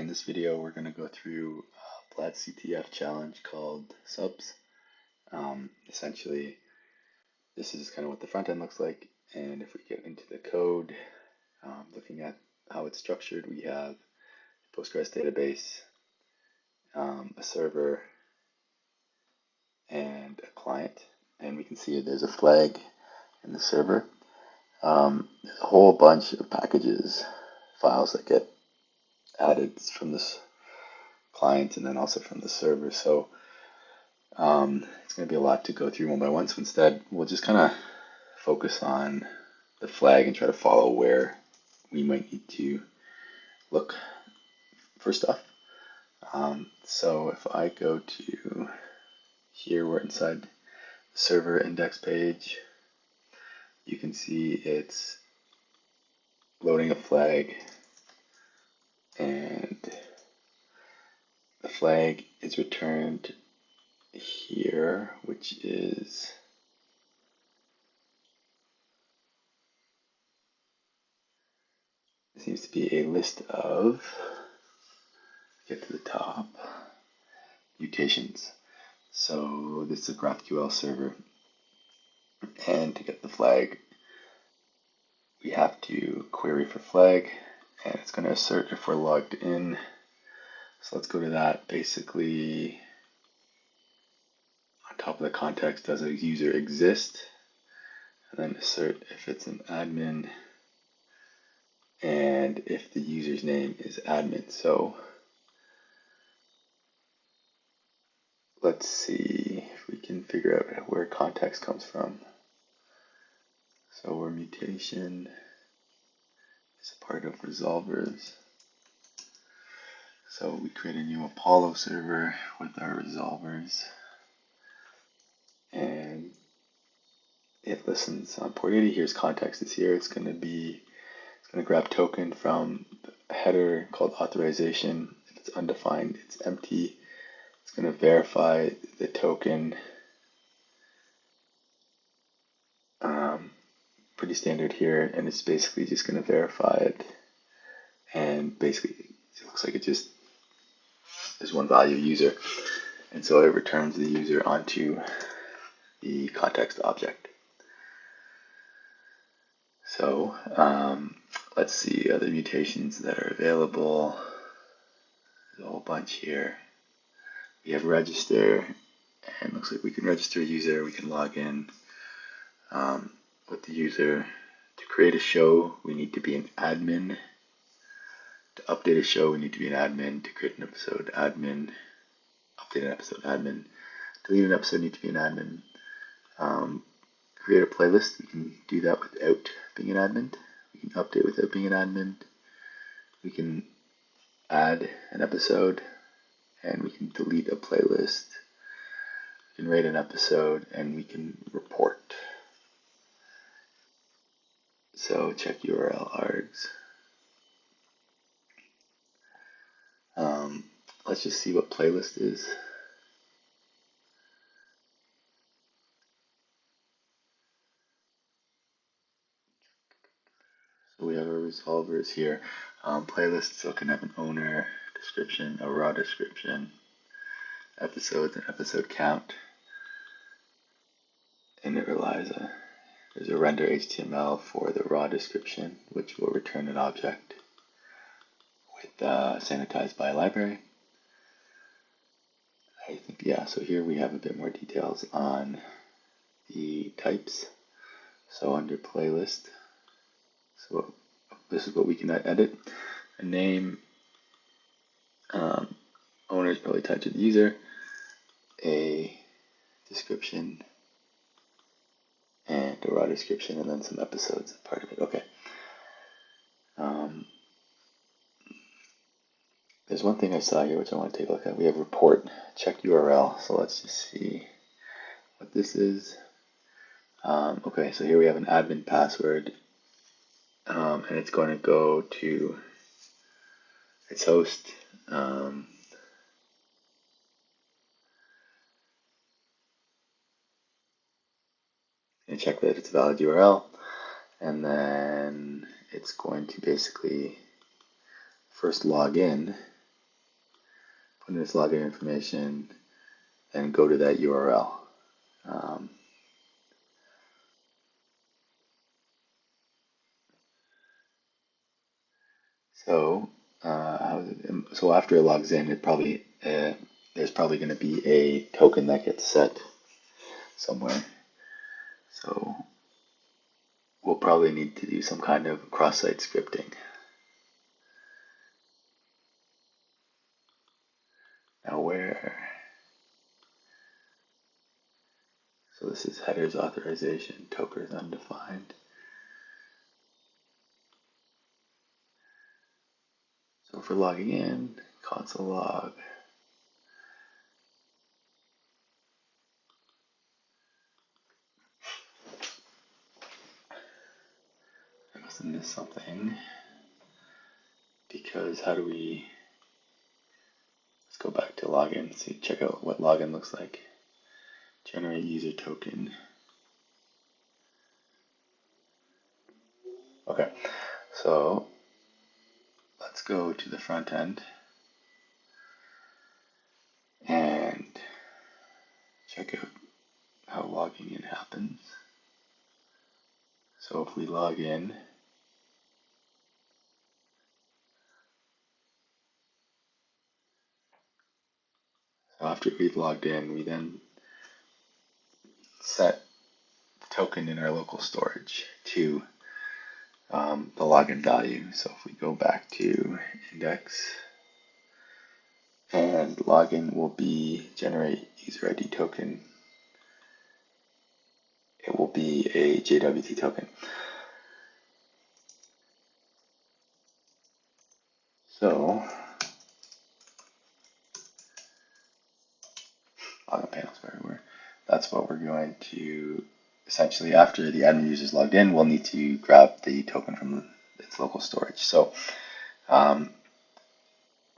in this video we're going to go through a Plaid CTF challenge called subs. Essentially, this is kind of what the front end looks like, and if we get into the code, looking at how it's structured, we have a Postgres database, a server, and a client, and we can see there's a flag in the server. There's a whole bunch of packages, files that get added from this client and then also from the server. So it's going to be a lot to go through one by one. So instead, we'll just kind of focus on the flag and try to follow where we might need to look for stuff. So if I go to here, we're inside the server index page. You can see it's loading a flag, and the flag is returned here, which is seems to be a list of, get to the top, mutations. So this is a GraphQL server, and to get the flag, we have to query for flag, and it's going to assert if we're logged in. So let's go to that. Basically, on top of the context, does a user exist? And then assert if it's an admin, and if the user's name is admin. So let's see if we can figure out where context comes from. So where mutation is a part of resolvers. So we create a new Apollo server with our resolvers, and it listens on port 80. Here's context is here. It's going to grab token from a header called authorization. If it's undefined, it's empty. It's going to verify the token. Pretty standard here, and it's basically just going to verify it. And basically, it looks like it just is one value user, and so it returns the user onto the context object. So let's see other mutations that are available. There's a whole bunch here. We have register, and it looks like we can register a user. We can log in with the user. To create a show, we need to be an admin. To update a show, we need to be an admin. To create an episode, admin. Update an episode, admin. Delete an episode, need to be an admin. Create a playlist, we can do that without being an admin. We can update without being an admin. We can add an episode, and we can delete a playlist. We can rate an episode, and we can report. So check URL args. Let's just see what playlist is. So we have our resolvers here. Playlist, so it can have an owner, description, a raw description, episodes, and episode count. And it relies on, there's a render HTML for the raw description, which will return an object with sanitized by library. I think, yeah, so here we have a bit more details on the types. So under playlist, so this is what we can edit. A name, owner is probably tied to the user, a description, and a raw description, and then some episodes part of it. Okay. There's one thing I saw here which I want to take a look at. We have report, check URL. So let's just see what this is. Okay, so here we have an admin password, and it's going to go to its host. And check that it's a valid URL, and then it's going to basically first log in put in this login information, and go to that URL. So after it logs in, there's probably going to be a token that gets set somewhere. So we'll probably need to do some kind of cross-site scripting. Now so this is headers authorization, token is undefined. So if we're logging in, console log, I must have missed something, because let's go back to login, see, check out what login looks like. Generate user token. Okay, so let's go to the front end and check out how logging in happens. So if we log in, so after we've logged in, we then set the token in our local storage to the login value. So if we go back to index, and login will be generate user ID token, it will be a JWT token. So login panels everywhere. That's what we're going to essentially, after the admin user is logged in, we'll need to grab the token from its local storage. So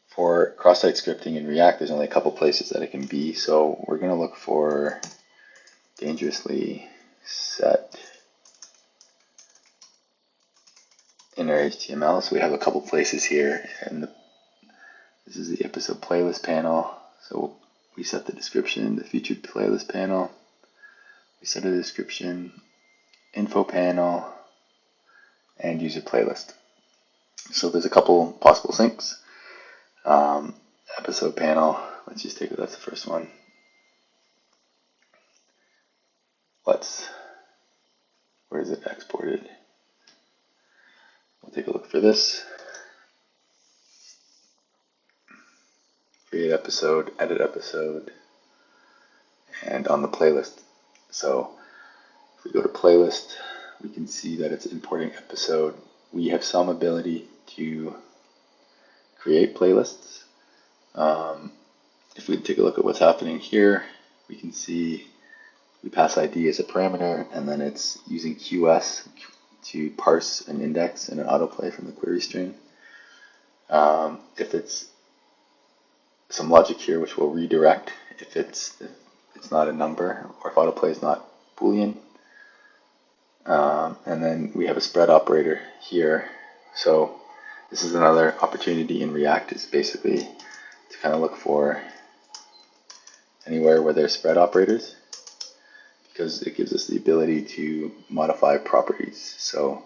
for cross-site scripting in React, there's only a couple places that it can be. So we're going to look for dangerously set inner HTML. So we have a couple places here, and this is the episode playlist panel. So we set the description, the featured playlist panel. We set a description, info panel, and user playlist. So there's a couple possible syncs. Episode panel, let's just take it, that's the first one. Where is it exported? We'll take a look for this. Create episode, edit episode, and on the playlist. So if we go to playlist, we can see that it's importing episode. We have some ability to create playlists. If we take a look at what's happening here, we can see we pass ID as a parameter, and then it's using QS to parse an index and an autoplay from the query string. If it's some logic here which will redirect if it's not a number, or if autoplay is not Boolean. And then we have a spread operator here. So this is another opportunity in React, is basically to kind of look for anywhere where there's spread operators, because it gives us the ability to modify properties. So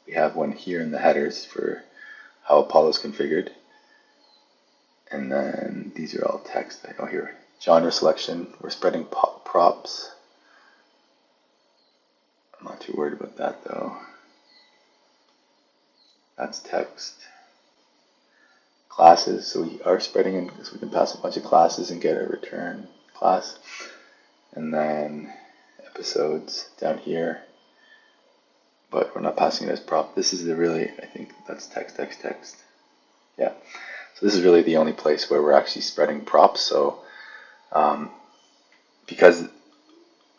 we have one here in the headers for how Apollo is configured. And then these are all text. Oh, here, genre selection. We're spreading props. I'm not too worried about that though. That's text. Classes, so we are spreading in because we can pass a bunch of classes and get a return class. And then episodes down here, but we're not passing it as prop. This is I think that's text. Yeah. So this is really the only place where we're actually spreading props. So because,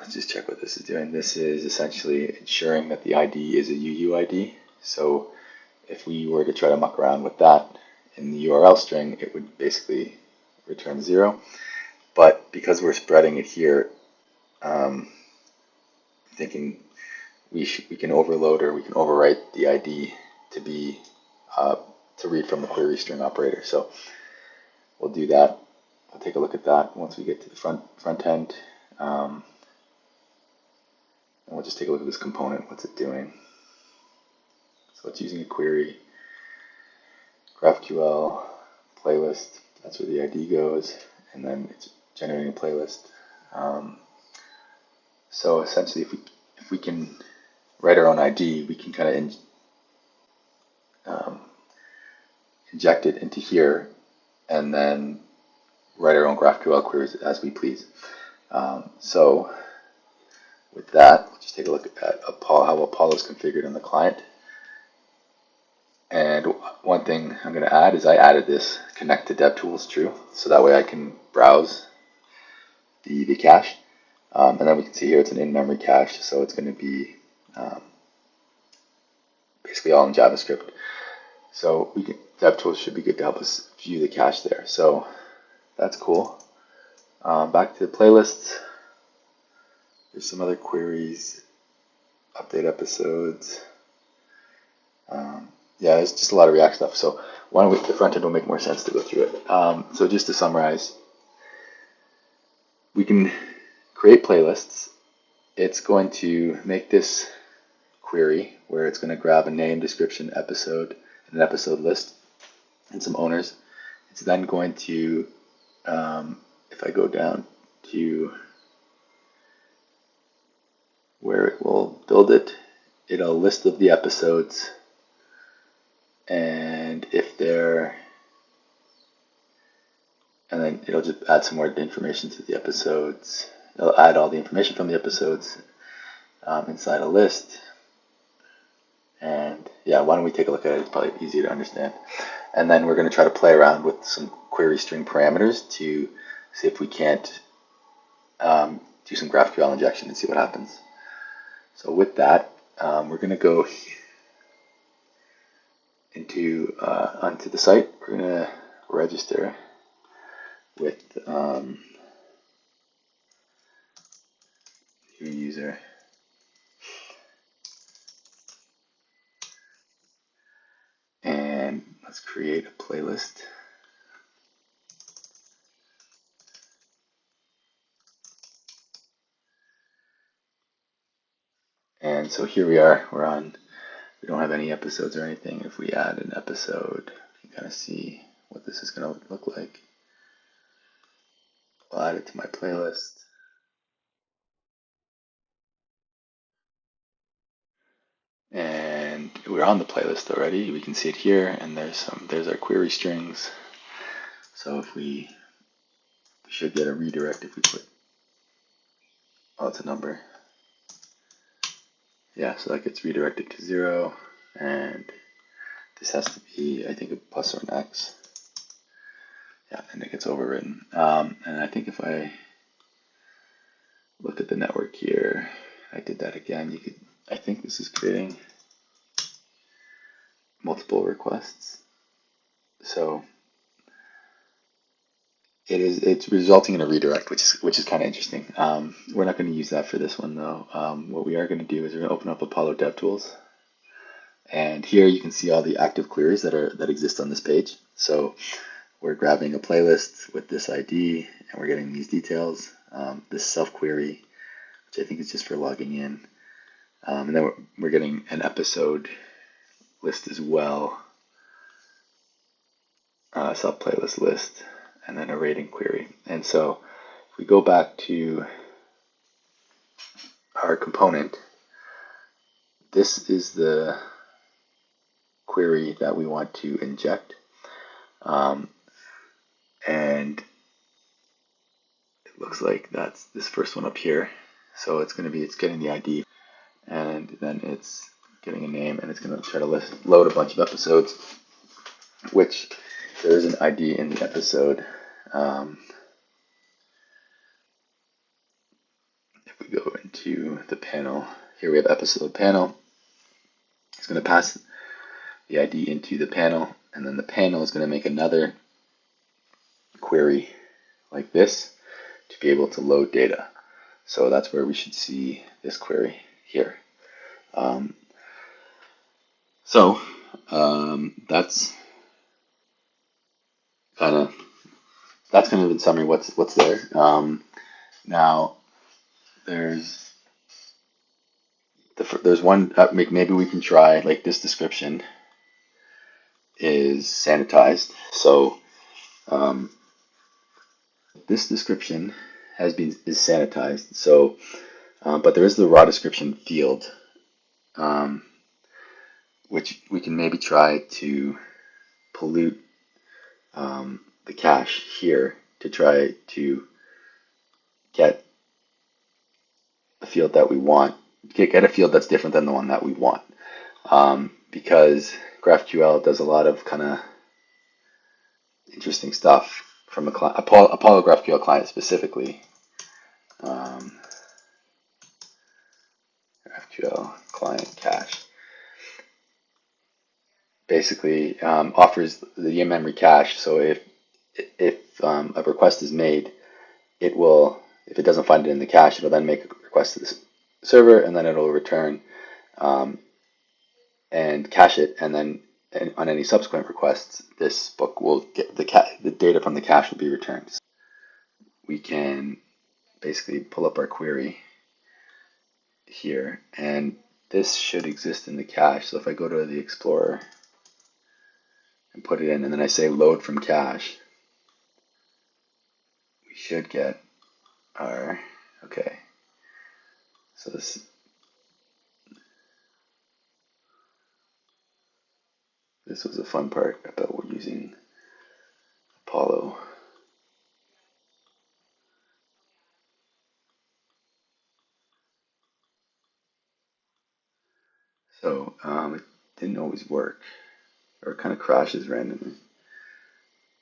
let's just check what this is doing. This is essentially ensuring that the ID is a UUID. So if we were to try to muck around with that in the URL string, it would basically return 0. But because we're spreading it here, thinking we can overload, or we can overwrite the ID to be to read from the query string operator. So we'll do that. We'll take a look at that once we get to the front end. And we'll just take a look at this component. What's it doing? So it's using a query, GraphQL, playlist. That's where the ID goes, and then it's generating a playlist. So essentially, if we can write our own ID, we can kind of inject it into here, and then write our own GraphQL queries as we please. So with that, let's just take a look at how Apollo is configured in the client. And one thing I'm going to add is I added this connect to DevTools true, so that way I can browse the cache. And then we can see here it's an in-memory cache, so it's going to be basically all in JavaScript. So DevTools should be good to help us view the cache there. So that's cool. Back to the playlists. There's some other queries, update episodes. Yeah, there's just a lot of React stuff. So the front end will make more sense to go through it. So just to summarize, we can create playlists. It's going to make this query where it's going to grab a name, description, episode, and an episode list, and some owners. It's then going to, if I go down to where it will build it, it'll list of the episodes, and and then it'll just add some more information to the episodes. It'll add all the information from the episodes inside a list. And yeah, why don't we take a look at it? It's probably easier to understand. And then we're going to try to play around with some query string parameters to see if we can't do some GraphQL injection and see what happens. So with that, we're going to go onto the site. We're going to register with new user. And let's create a playlist. And so here we are. We don't have any episodes or anything. If we add an episode, you can kind of see what this is going to look like. I'll add it to my playlist. And we're on the playlist already. We can see it here, and there's our query strings. So if we should get a redirect if we put, it's a number. Yeah, so that gets redirected to 0, and this has to be, I think, a plus or an X. Yeah, and it gets overwritten. And I think if I look at the network here, I did that again. I think this is creating multiple requests. So it's resulting in a redirect, which is kind of interesting. We're not going to use that for this one though. What we are going to do is we're going to open up Apollo DevTools, and here you can see all the active queries that exist on this page. So we're grabbing a playlist with this ID, and we're getting these details. This self query, which I think is just for logging in, and then we're getting an episode list as well, self playlist list, and then a rating query. And so if we go back to our component, this is the query that we want to inject. And it looks like that's this first one up here. So it's getting the ID, and then it's getting a name, and it's going to try to load a bunch of episodes, which there is an ID in the episode. If we go into the panel, here we have episode panel. It's going to pass the ID into the panel, and then the panel is going to make another query like this to be able to load data. So that's where we should see this query here. That's that's kind of in summary what's there. Now there's there's one maybe we can try like this description is sanitized. So this description is sanitized. So but there is the raw description field, which we can maybe try to pollute the cache here to try to get a field that we want, get a field that's different than the one that we want. Because GraphQL does a lot of kind of interesting stuff from Apollo GraphQL client specifically. GraphQL client cache basically offers the in-memory cache. So if a request is made, it will, if it doesn't find it in the cache, it'll then make a request to the server, and then it'll return and cache it, and then on any subsequent requests, this book will get the data from the cache will be returned. We can basically pull up our query here, and this should exist in the cache. So if I go to the Explorer and put it in, and then I say load from cache, we should get our, okay, so this was a fun part about using Apollo. So it didn't always work, or it kind of crashes randomly,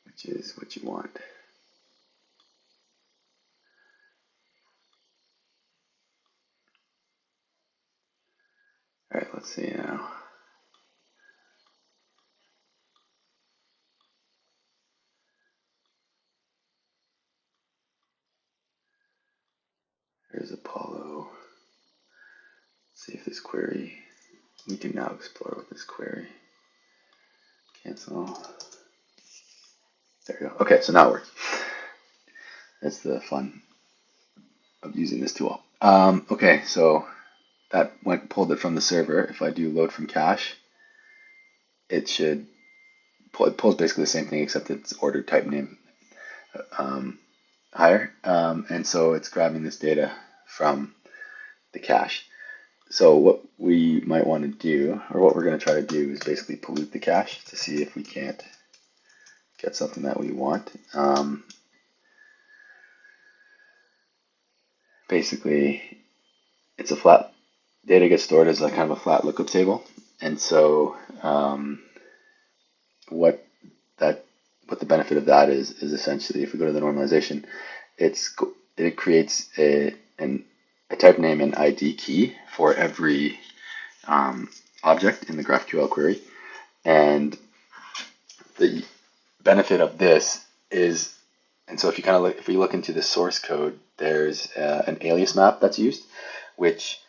which is what you want. All right, let's see now. Here's Apollo. Let's see if this query, we can now explore with this query. Cancel. There we go. Okay, so now it works. That's the fun of using this tool. Okay, so that pulled it from the server. If I do load from cache, it should it pulls basically the same thing, except it's ordered type name higher, and so it's grabbing this data from the cache. So what we might want to do, or what we're going to try to do, is basically pollute the cache to see if we can't get something that we want. Basically, it's a flat, data gets stored as a kind of a flat lookup table, and so what the benefit of that is essentially, if we go to the normalization, it creates a type name and ID key for every object in the GraphQL query, and the benefit of this is, and so if you kind of look, if we look into the source code, there's an alias map that's used, which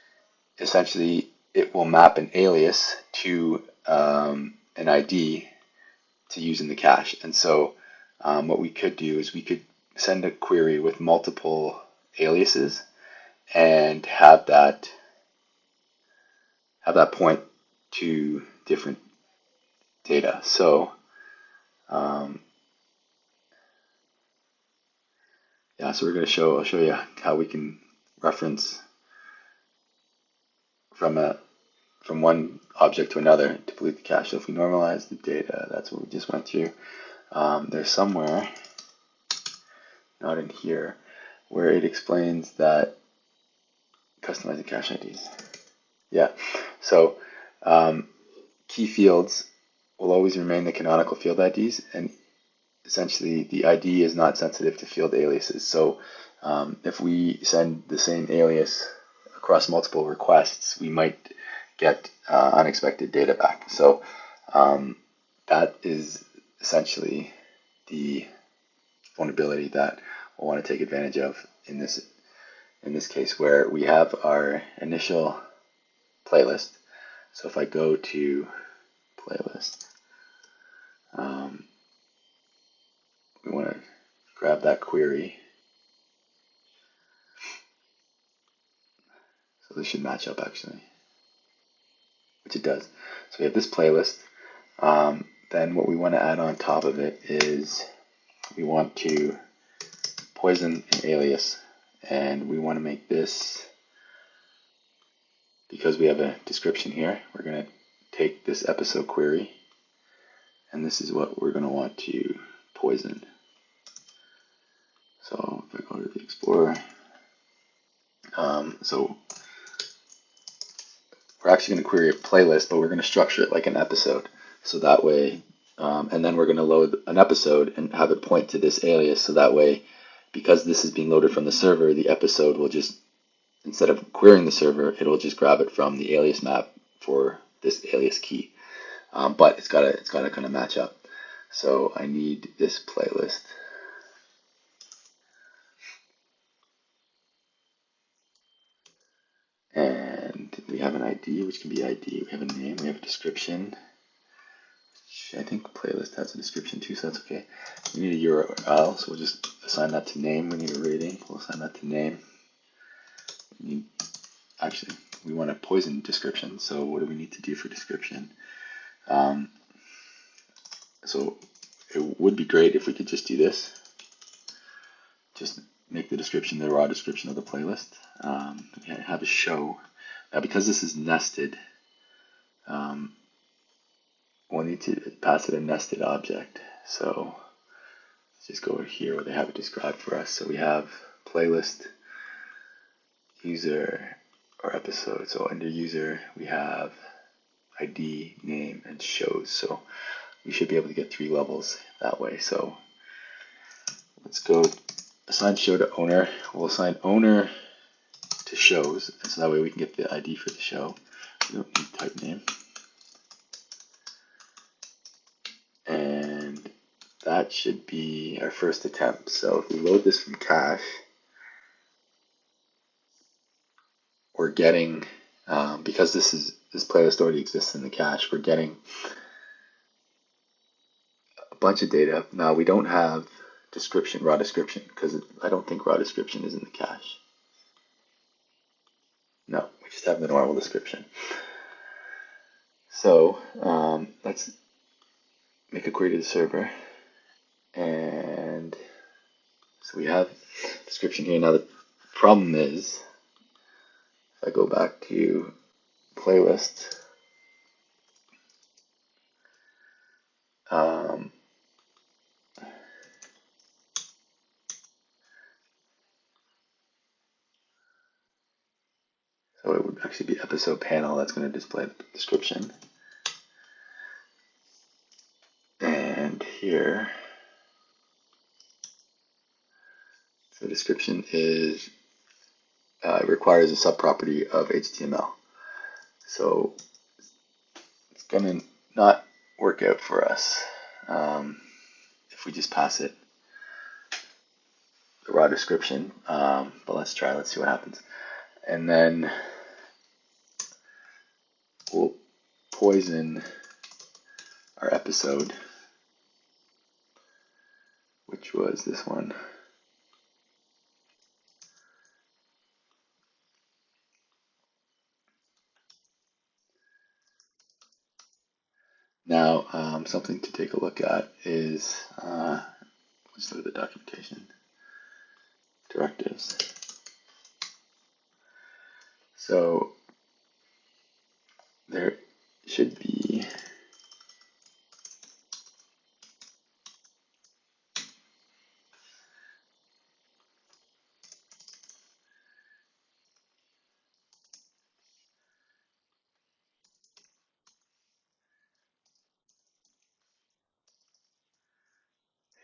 essentially it will map an alias to an ID to use in the cache. And so what we could do is we could send a query with multiple aliases and have that point to different data. So yeah, so we're going to I'll show you how we can reference from one object to another to pollute the cache. So if we normalize the data, that's what we just went through. There's somewhere, not in here, where it explains that customizing cache IDs. Yeah, so key fields will always remain the canonical field IDs, and essentially the ID is not sensitive to field aliases. So if we send the same alias across multiple requests, we might get unexpected data back. So that is essentially the vulnerability that we'll want to take advantage of in this case, where we have our initial playlist. So if I go to playlist, we want to grab that query. So this should match up actually, which it does. So we have this playlist. Then what we want to add on top of it is we want to poison an alias, and we want to make this, because we have a description here, we're going to take this episode query, and this is what we're going to want to poison. So if I go to the Explorer, so we're actually going to query a playlist, but we're going to structure it like an episode. So that way, and then we're going to load an episode and have it point to this alias. So that way, because this is being loaded from the server, the episode will just, instead of querying the server, it'll just grab it from the alias map for this alias key. But it's gotta kind of match up. So I need this playlist. And we have an ID, which can be ID. We have a name, we have a description. I think playlist has a description too, so that's okay. We need a URL, so we'll just assign that to name. We need a rating, we'll assign that to name. Actually, we want a poison description, so what do we need to do for description? So it would be great if we could just do this. Just make the description the raw description of the playlist. Have a show. Now because this is nested, we'll need to pass it a nested object. So let's just go over here where they have it described for us. So we have playlist, user, or episode. So under user we have ID, name, and shows. So we should be able to get 3 levels that way. So let's go assign show to owner. We'll assign owner to shows, and so that way we can get the ID for the show. We don't need type name. And that should be our first attempt. So if we load this from cache, we're getting, because this playlist already exists in the cache, we're getting a bunch of data. Now we don't have description, raw description, because I don't think raw description is in the cache. No, we just have the normal description. So let's make a query to the server, and so we have description here. Now the problem is, if I go back to playlist, so it would actually be episode panel that's going to display the description. And here, the description is, it requires a subproperty of HTML. So it's going to not work out for us if we just pass it the raw description. But let's try, let's see what happens. And then we'll poison our episode, which was this one. Now, something to take a look at is, let's look at the documentation, directives. So there should be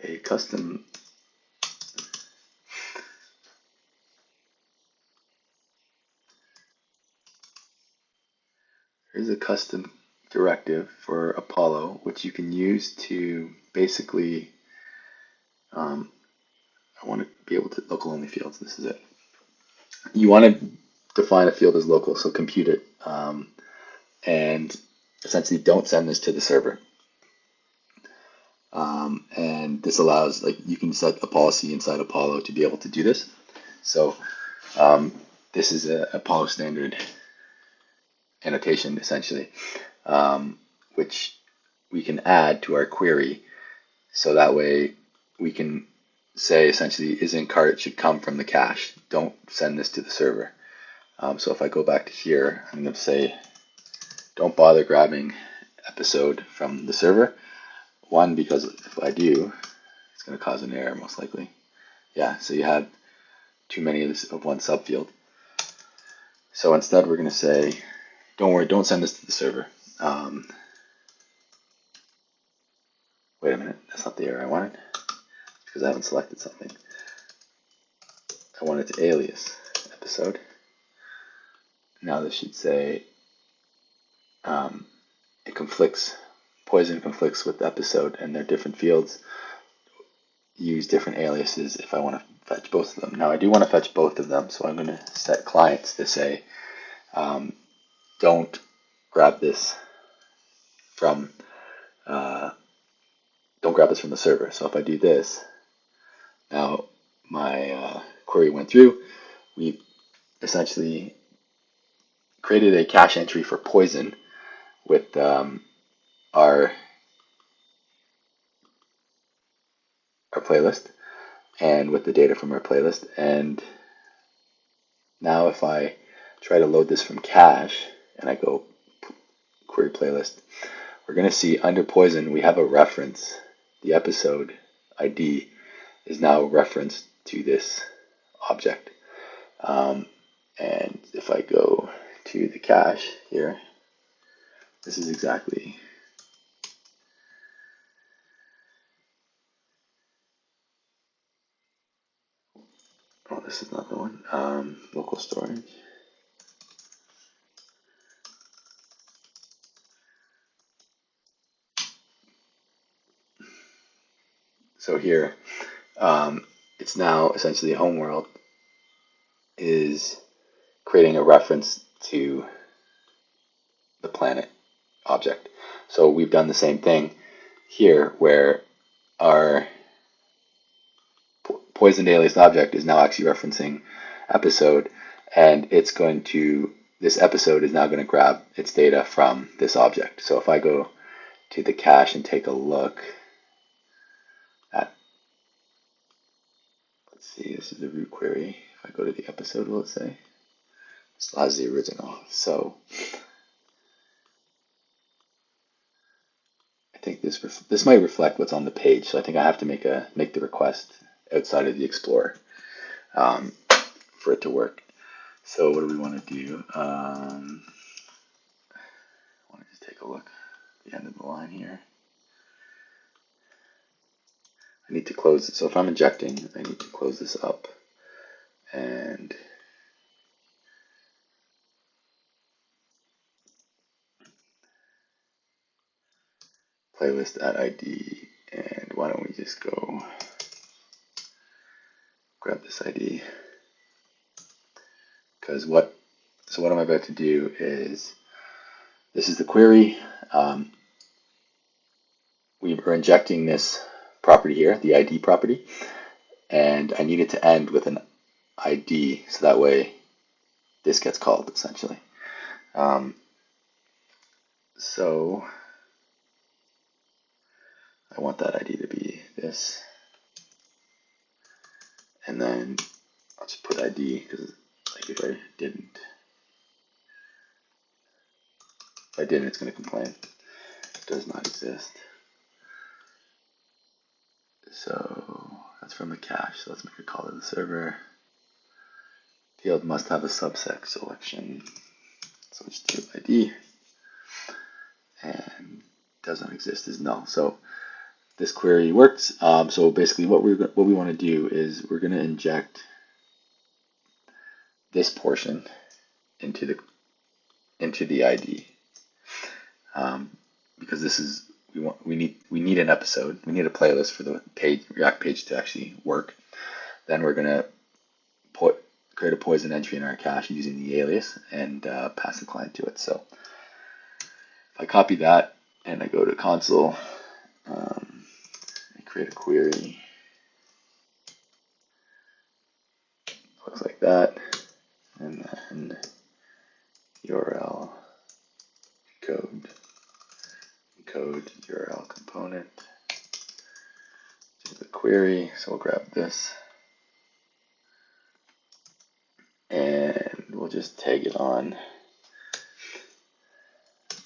a custom directive for Apollo, which you can use to basically, I want to be able to local only fields. This is it. You want to define a field as local, so compute it, and essentially don't send this to the server. And this allows, like, you can set a policy inside Apollo to be able to do this. So this is a Apollo standard annotation, essentially, which we can add to our query. So that way we can say, essentially, isn't cart should come from the cache. Don't send this to the server. So if I go back to here, I'm going to say, don't bother grabbing episode from the server. One, because if I do, it's going to cause an error most likely. Yeah, so you had too many of one subfield. So instead we're going to say, don't worry, don't send this to the server. Wait a minute, that's not the error I wanted, because I haven't selected something. I want it to alias episode. Now this should say it conflicts, poison conflicts with episode, and they're different fields. Use different aliases if I want to fetch both of them. Now I do want to fetch both of them, so I'm going to set clients to say, don't grab this from the server. So if I do this, now my query went through. We essentially created a cache entry for poison with our playlist and with the data from our playlist. And now if I try to load this from cache and I go query playlist, we're going to see under poison we have a reference. The episode ID is now referenced to this object. And if I go to the cache here, this is exactly this is not the one. Local storage. So here, it's now essentially homeworld is creating a reference to the planet object. So we've done the same thing here, where our poisoned alias object is now actually referencing episode, and it's going to, this episode is now going to grab its data from this object. So if I go to the cache and take a look at, let's see, this is the root query. If I go to the episode, will it say? This has the original. So I think this might reflect what's on the page. So I think I have to make the request outside of the Explorer for it to work. So what do we want to do? I want to just take a look at the end of the line here. I need to close it. So if I'm injecting, I need to close this up and playlist at ID. And why don't we just go grab this ID? Because what I'm about to do is, this is the query. We are injecting this property here, the ID property, and I need it to end with an ID, so that way this gets called, essentially. So I want that ID to be this, and then I'll just put ID, because like if I didn't, it's going to complain. It does not exist. So that's from the cache. So let's make a call to the server. Field must have a subset selection. So it's do ID, and does not exist is null. So this query works. So basically, what we want to do is we're going to inject this portion into the ID, because this is we need an episode. We need a playlist for the React page to actually work. Then we're going to create a poison entry in our cache using the alias and pass the client to it. So if I copy that and I go to console, create a query. Looks like that. And then URL code URL component to the query. So we'll grab this and we'll just tag it on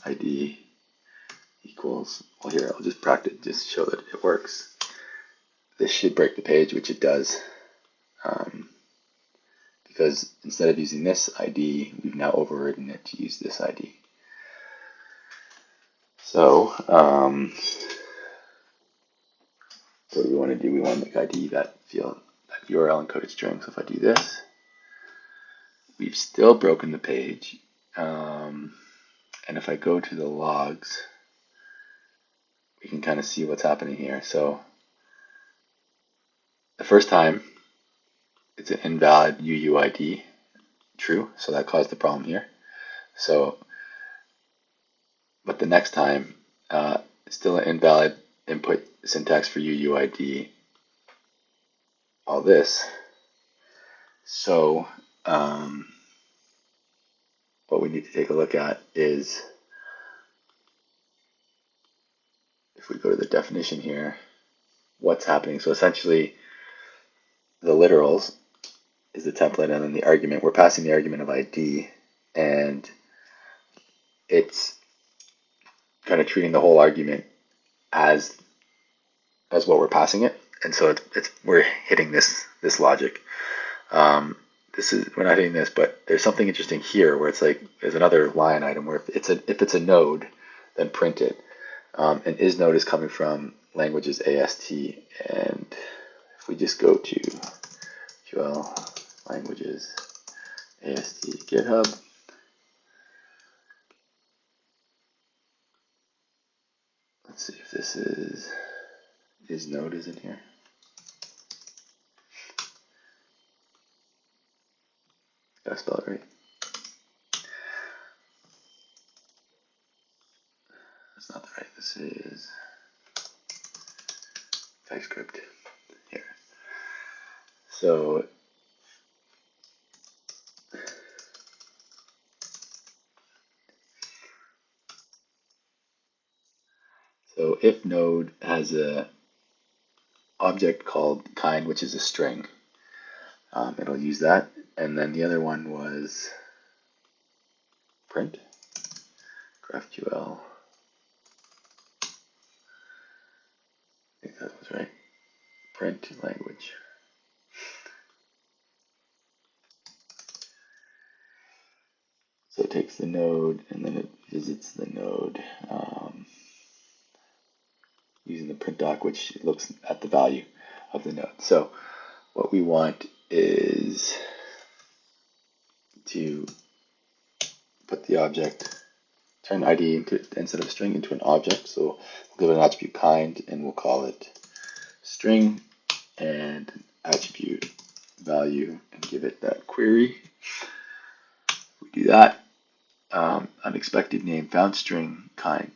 ID equals, well here I'll just practice, just show that it works. This should break the page, which it does, because instead of using this ID, we've now overridden it to use this ID. So what do we want to do? We want to make ID that field, that URL encoded string. So if I do this, we've still broken the page. And if I go to the logs, we can kind of see what's happening here. So the first time, it's an invalid UUID, true, so that caused the problem here. So, but the next time, it's still an invalid input syntax for UUID, all this. So, what we need to take a look at is, if we go to the definition here, what's happening. So essentially, the literals is the template, and then the argument, we're passing the argument of ID, and it's kind of treating the whole argument as what we're passing it, and so we're hitting this logic. We're not hitting this, but there's something interesting here where it's like there's another line item where if it's a node, then print it. And isNode is coming from languages AST, and if we just go to QL languages AST GitHub, let's see if this is isNode is in here. Gotta spell it right. That's not the right. This is TypeScript here. So if node has a object called kind, which is a string, it'll use that. And then the other one was print, GraphQL. I think that was right. Print language. So it takes the node and then it visits the node using the print doc, which looks at the value of the node. So what we want is to put the object, turn ID into, instead of a string, into an object. So we'll give it an attribute kind, and we'll call it string, and attribute value, and give it that query. We do that. Unexpected name found string kind.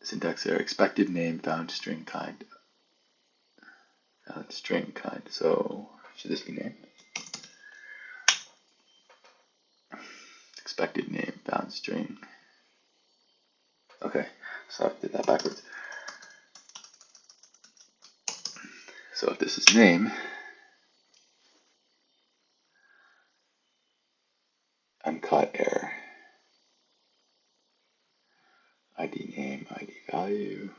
Syntax there. Expected name found string kind. Found string kind. So should this be named? Expected name found string. Okay, so I did that backwards. So if this is name, uncaught error. ID name, ID value.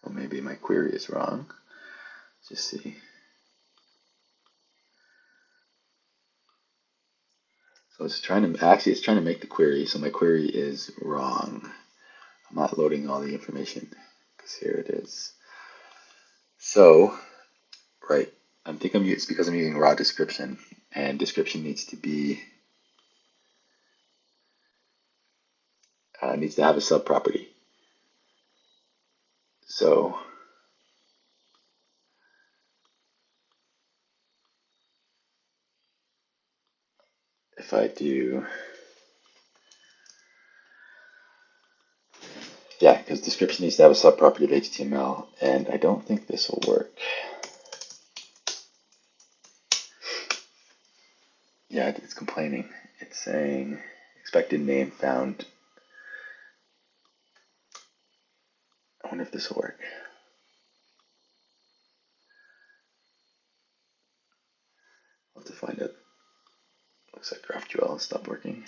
So maybe my query is wrong. Let's just see. So it's trying to make the query. So my query is wrong. I'm not loading all the information because here it is. So, right, it's because I'm using raw description, and description needs to be needs to have a subproperty. So if I do Yeah, because description needs to have a subproperty of HTML, and I don't think this will work. Yeah, it's complaining. It's saying expected name found. I wonder if this will work. I'll have to find it. Looks like GraphQL stopped working.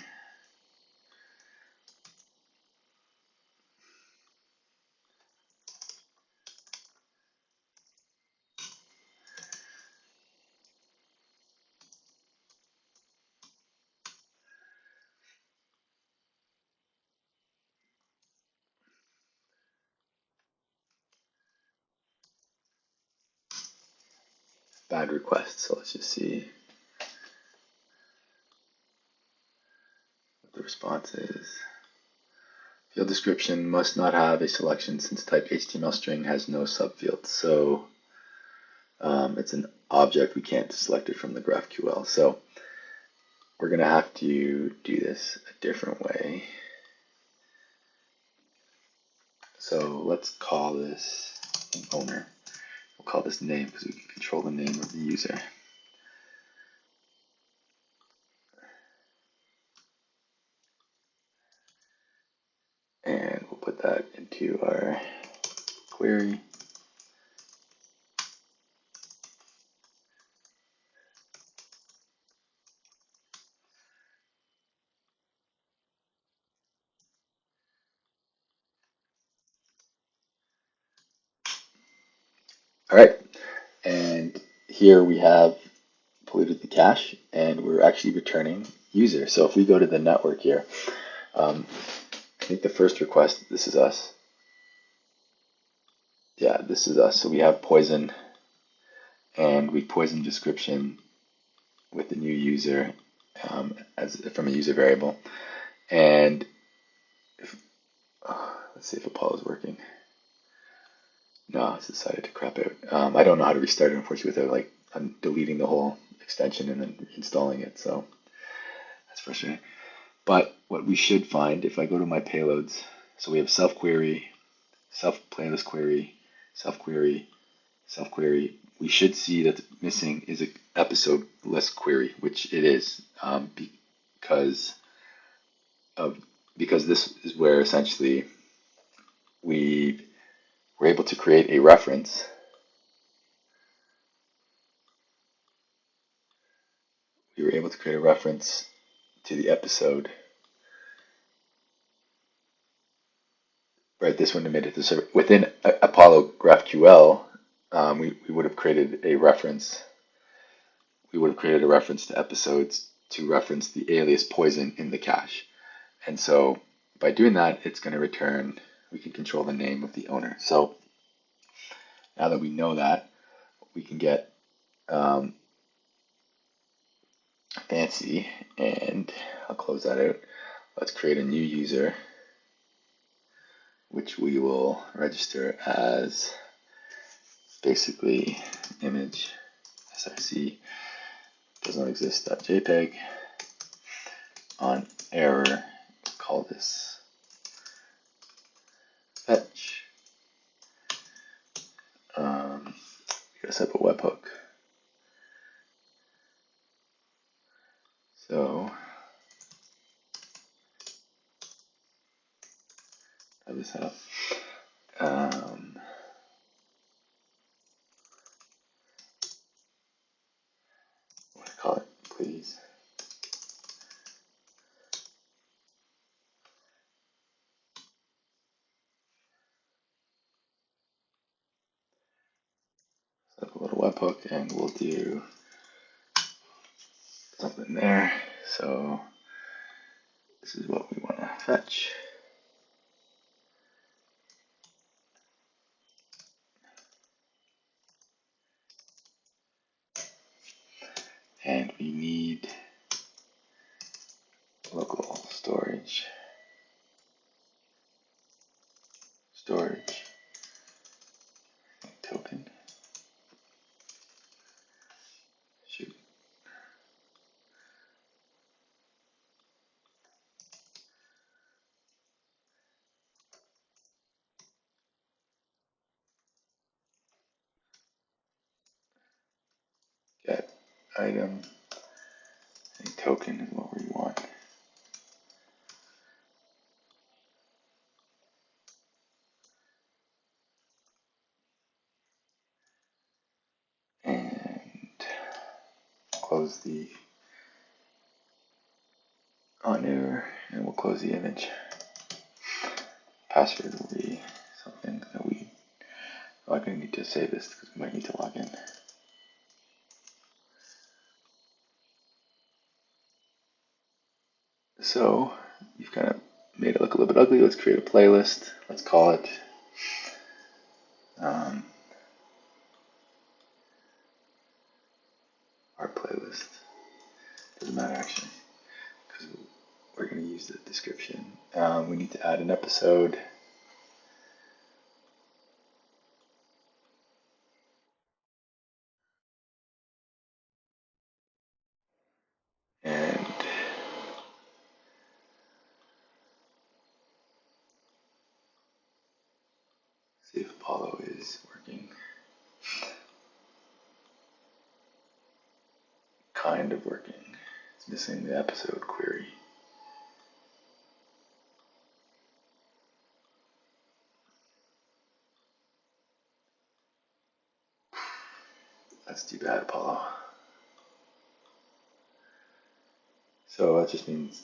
Bad request, so let's just see what the response is. Field description must not have a selection since type HTML string has no subfield. So it's an object, we can't select it from the GraphQL. So we're going to have to do this a different way. So let's call this an owner. We'll call this name because we can control the name of the user. And we'll put that into our query. All right, and here we have polluted the cache, and we're actually returning user. So if we go to the network here, I think the first request, this is us. Yeah, this is us. So we have poison, and we poison description with the new user as from a user variable. And if, let's see if Apollo's working. No, it's decided to crap out. I don't know how to restart it, unfortunately, without like I'm deleting the whole extension and then installing it. So that's frustrating. But what we should find, if I go to my payloads, so we have self query, self playlist query, self query, self query. We should see that missing is an episode list query, which it is, because this is where essentially we were able to create a reference. We were able to create a reference to the episode. Right, this one emitted the server. Within Apollo GraphQL, we would have created a reference. We would have created a reference to episodes to reference the alias poison in the cache. And so by doing that, it's going to return, we can control the name of the owner. So now that we know that, we can get fancy, and I'll close that out. Let's create a new user, which we will register as basically image src does not exist.jpg. On error, call this fetch. We gotta set up a webhook. So I just have what do I call it, please? Set up a little webhook, and we'll do something there. So this is what we want to fetch. And we need local storage. Token. Shoot. item, and token is what we want. And close the on error, and we'll close the image. Password will be something that we are going to need to save this because we might need to log in. So you've kind of made it look a little bit ugly. Let's create a playlist. Let's call it our playlist. Doesn't matter actually, because we're going to use the description. We need to add an episode. And see if Apollo is working. Kind of working. It's missing the episode query. That's too bad, Apollo. So that just means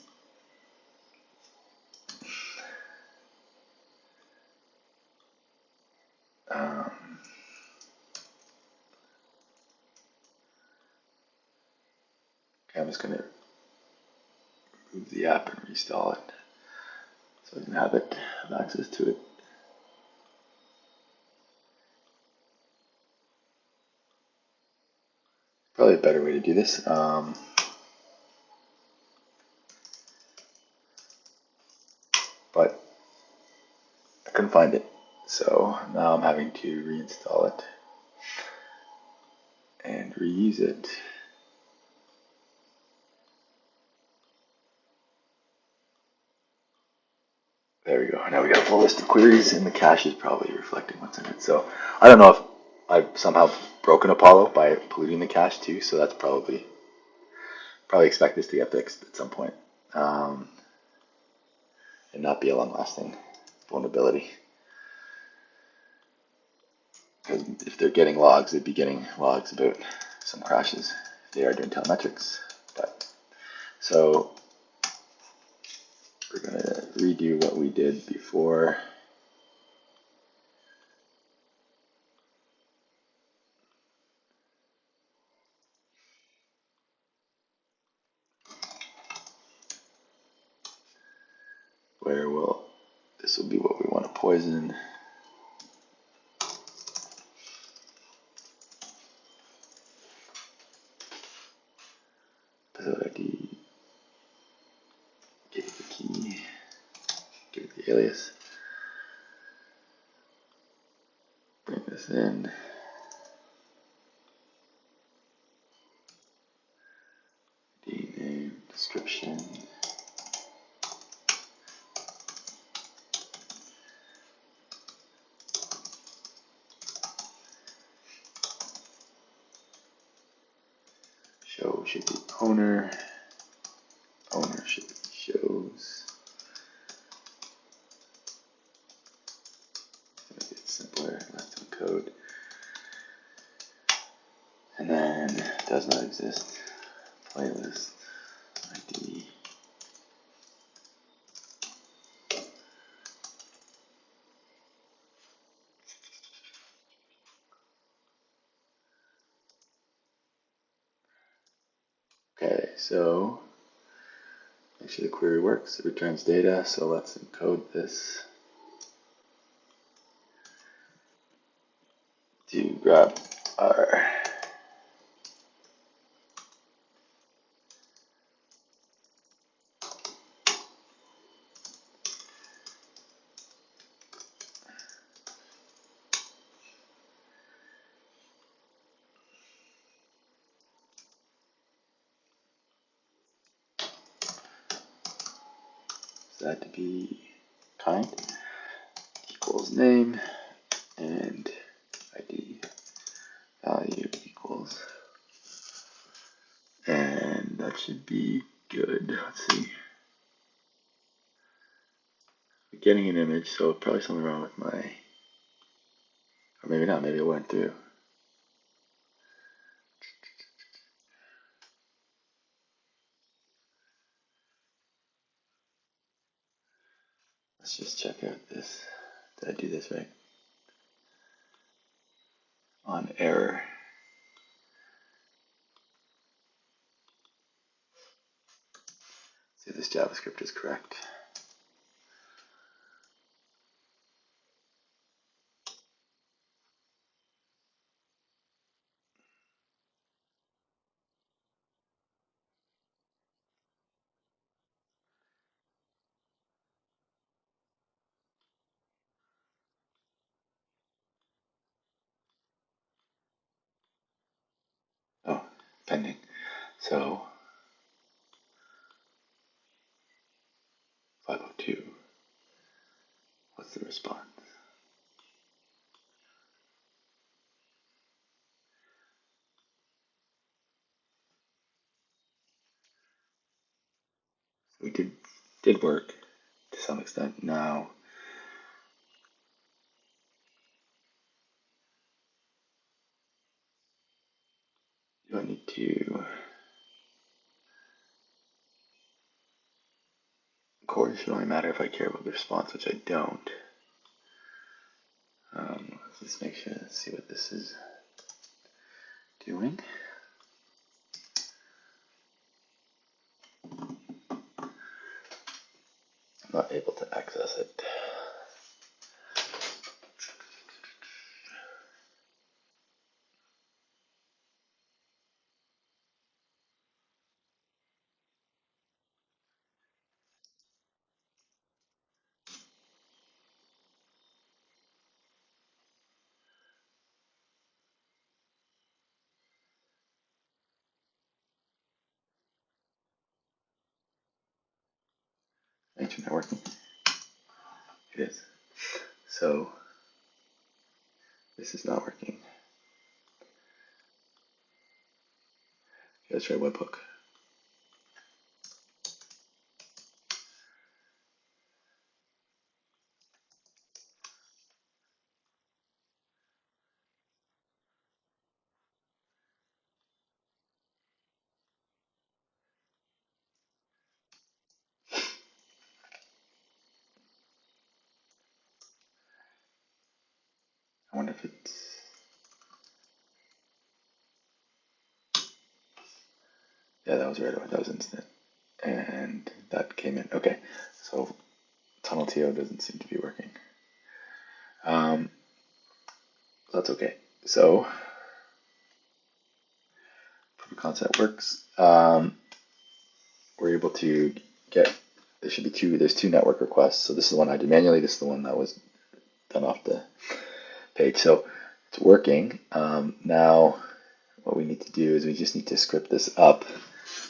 okay, I'm just going to remove the app and reinstall it so I can have access to it. Probably a better way to do this. But I couldn't find it, so now I'm having to reinstall it and reuse it. There we go. Now we got a full list of queries, and the cache is probably reflecting what's in it. So I don't know if I've somehow broken Apollo by polluting the cache too. So that's probably expect this to get fixed at some point, and not be a long-lasting vulnerability. Because if they're getting logs, they'd be getting logs about some crashes if they are doing telemetrics. But so we're going to redo what we did before. Where this will be what we want to poison. Episode ID, give it the key, give it the alias, bring this in. Name, description. Show should be owner. Owner should be shows. Make it simpler, less to encode. And then does not exist. Playlist ID. Okay, so make sure the query works. It returns data, so let's encode this to grab our that to be kind equals name and ID value equals that should be good. Let's see. We're getting an image, so probably something wrong with my, or maybe not, maybe it went through. Let's just check out this. Did I do this right? On error. See if this JavaScript is correct. Oh, pending. So 502. What's the response? We did work to some extent. Now do I need to, of course, it should only matter if I care about the response, which I don't. Let's just make sure, let's see what this is doing. I'm not able to access it. Thanks for networking. It is. So this is not working. Let's try webhook. I wonder if it's, yeah, that was right away. That was instant. And that came in. Okay, so tunnel TO doesn't seem to be working. That's okay. So proof of concept works. We're able to get, there should be there's two network requests. So this is the one I did manually. This is the one that was done off the page. So it's working. Now what we need to do is we just need to script this up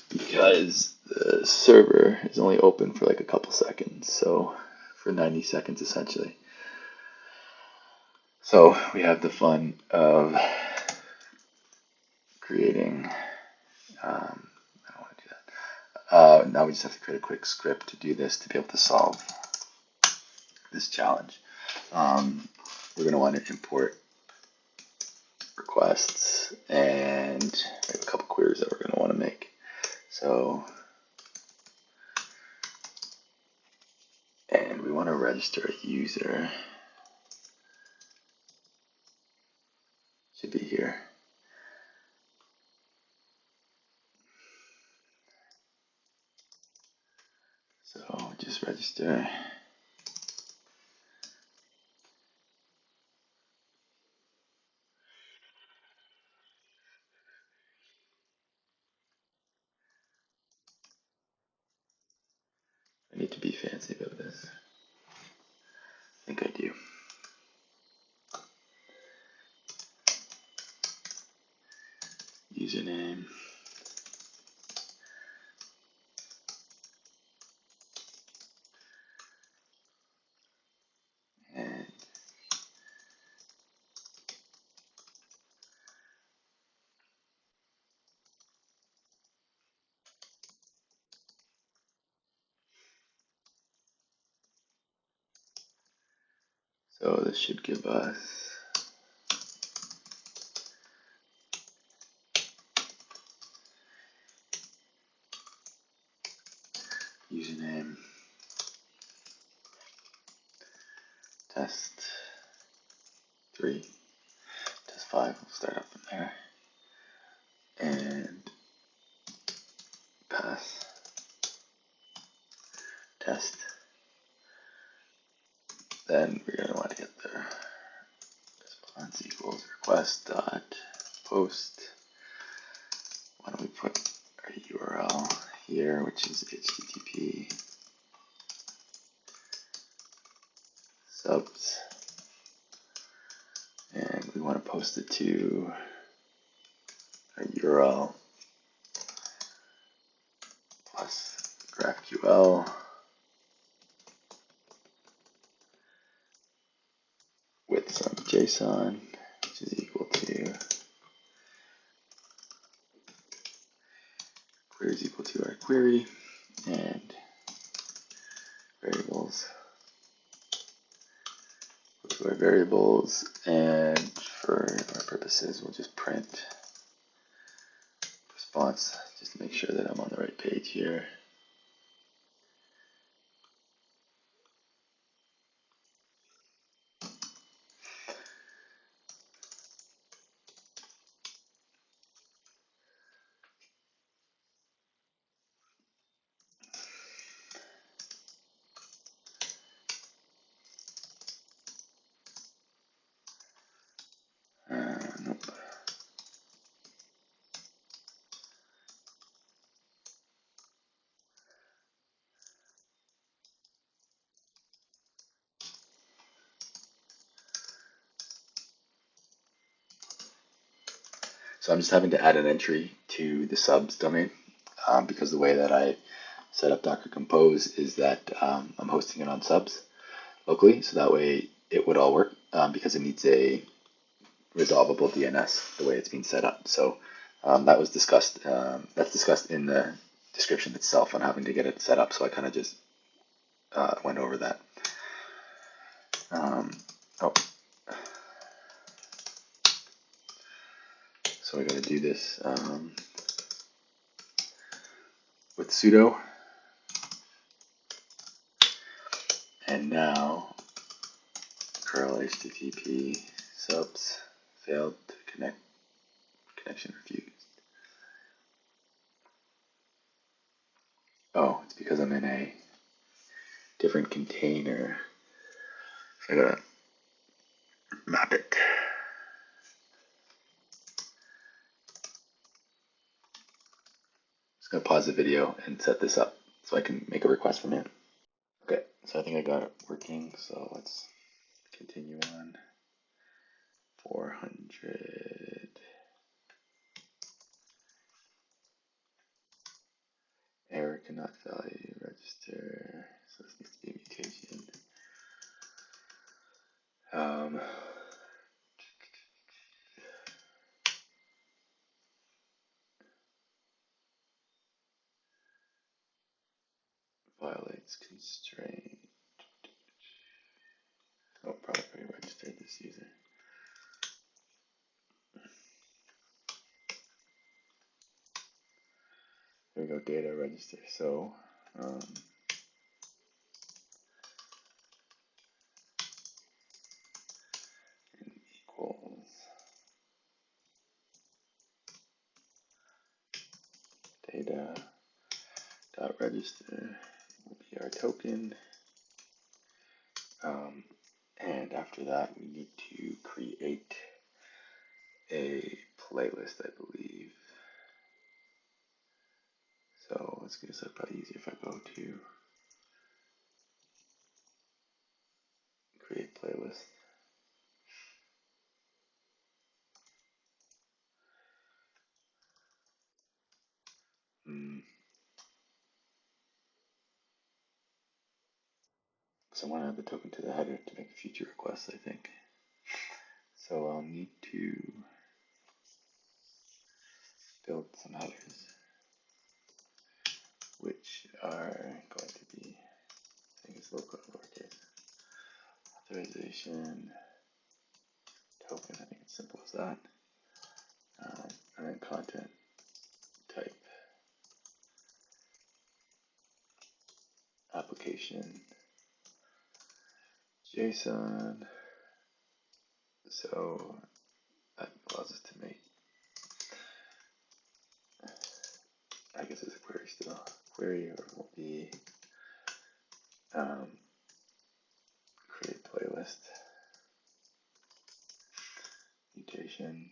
because the server is only open for like a couple seconds. So for 90 seconds essentially. So we have the fun of creating, I don't want to do that. Now we just have to create a quick script to do this to be able to solve this challenge. We're going to want to import requests and we have a couple queries that we're going to want to make. So, and we want to register a user. Should be here. So just register. I need to be fancy about this. I think I do. Username. And So this should give us username, test 3, test 5, we'll start up from there, and pass test. Then we're going to want to get the response equals request dot post. Why don't we put our URL here, which is http subs, and we want to post it to our URL plus GraphQL with some JSON, which is equal to query is equal to our query, and variables equal to our variables, and for our purposes we'll just print response just to make sure that I'm on the right page here. Nope. So I'm just having to add an entry to the subs domain because the way that I set up Docker Compose is that I'm hosting it on subs locally, so that way it would all work because it needs a resolvable DNS the way it's being set up. So that was discussed. That's discussed in the description itself on having to get it set up. So I kind of just went over that. So we're going to do this with sudo, and now curl http subs failed to connect, connection refused. Oh, it's because I'm in a different container. So I gotta map it. Just gonna pause the video and set this up so I can make a request from here. Okay, so I think I got it working, so let's continue on. 400 error cannot value register, so this needs to be a mutation. Violates constraint. Oh, probably already registered this user. There we go, data register. So equals data dot register will be our token. And after that, we need to create a playlist, I believe. So let's get this up. Probably easier if I go to create playlist. So I want to add the token to the header to make future requests, I think. So I'll need to build some headers, which are going to be, I think it's lowercase, authorization token. I think it's simple as that. And then content type, application, JSON. So that allows us to make, I guess it's a query still. Query will be create playlist, mutation,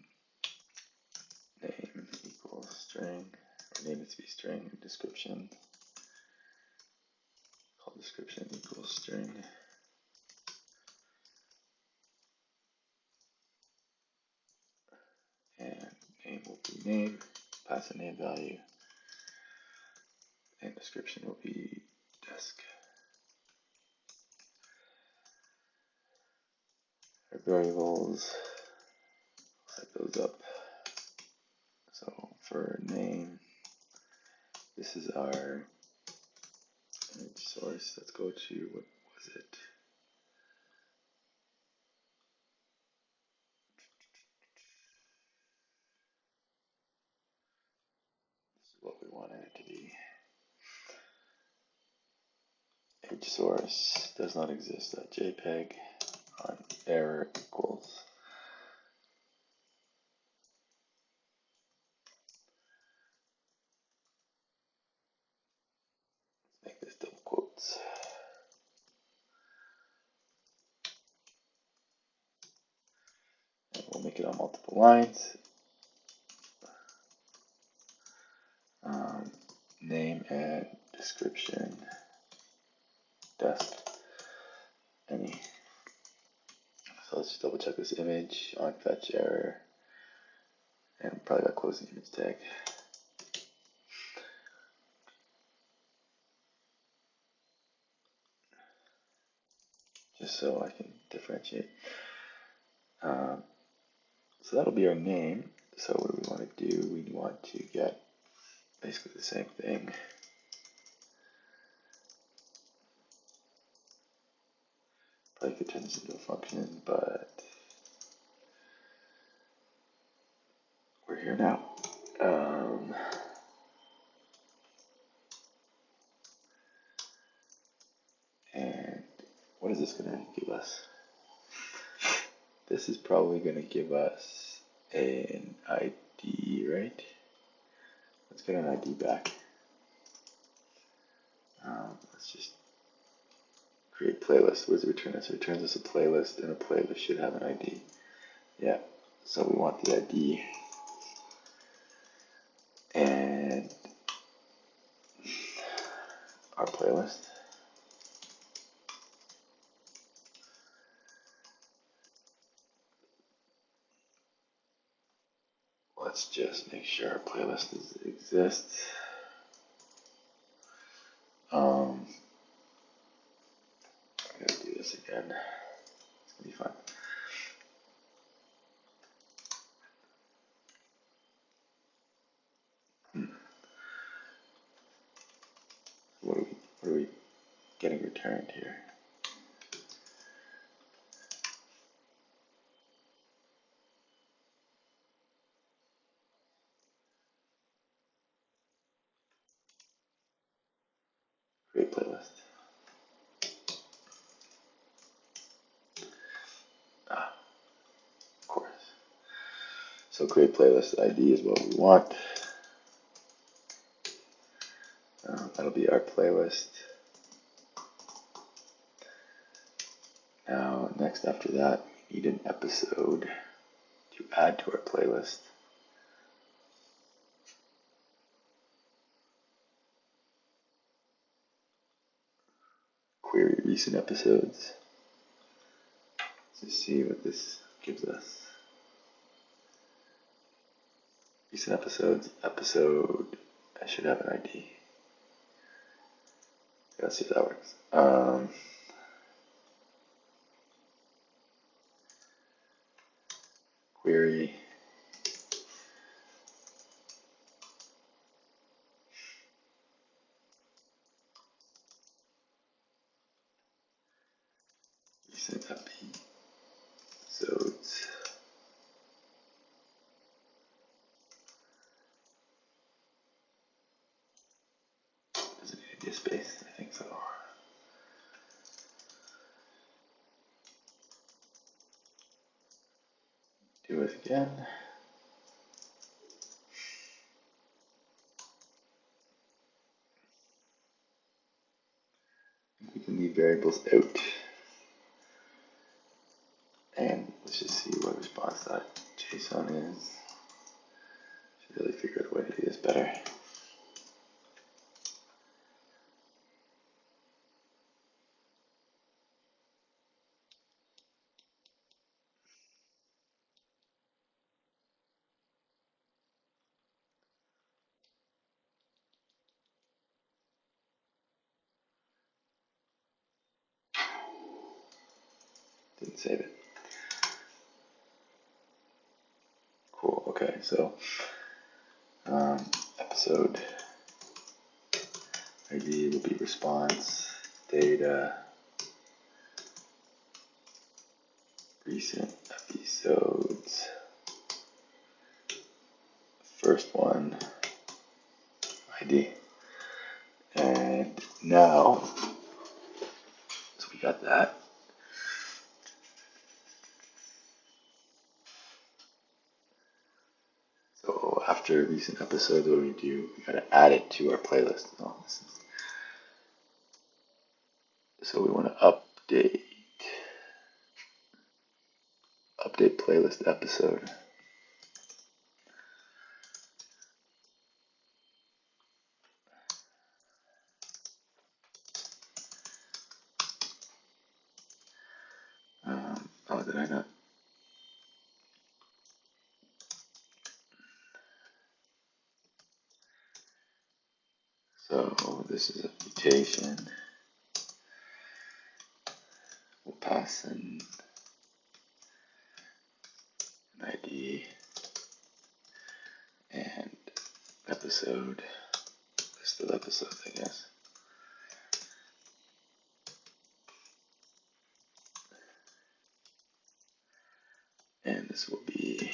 name equals string, or name it to be string, description, call description equals string. And name will be name, pass a name value, and description will be desk. Our variables, set those up. So for name, this is our image source. Let's go to, what was it? This is what we wanted it to be. Image source does not exist at JPEG on error equals. Let's make this double quotes. And we'll make it on multiple lines. Name and description, desk, any. So let's just double check this image on fetch error, and probably got close the image tag. Just so I can differentiate. So that'll be our name. So what do we want to do? We want to get basically the same thing. Probably could turn this into a function, but we're here now. And what is this going to give us? This is probably going to give us an ID, right? Let's get an ID back. Let's just create playlist. What does it return us? It returns us a playlist, and a playlist should have an ID. Yeah, so we want the ID. And our playlist. Let's just make sure our playlist exists. I'm gonna do this again. It's gonna be fun. What are we getting returned here? Create playlist. Of course. So create playlist ID is what we want. That'll be our playlist. Now, next after that, we need an episode to add to our playlist. Query recent episodes to see what this gives us. Recent episodes, episode, I should have an ID. Let's see if that works. Query. recent episodes. Does it need to be a space? I think so. Do it again. We can leave variables out. And let's just see what response.json is. Should really figure out a way to do this better. Didn't save it. Cool, okay, so episode ID will be response, data, recent episodes, first one, ID. And now, so we got that. So after recent episodes, what we do, we gotta add it to our playlist. So we want to update playlist episode. Oh, did I not? So this is a mutation. We'll pass in an ID and episode, list of episodes, I guess. And this will be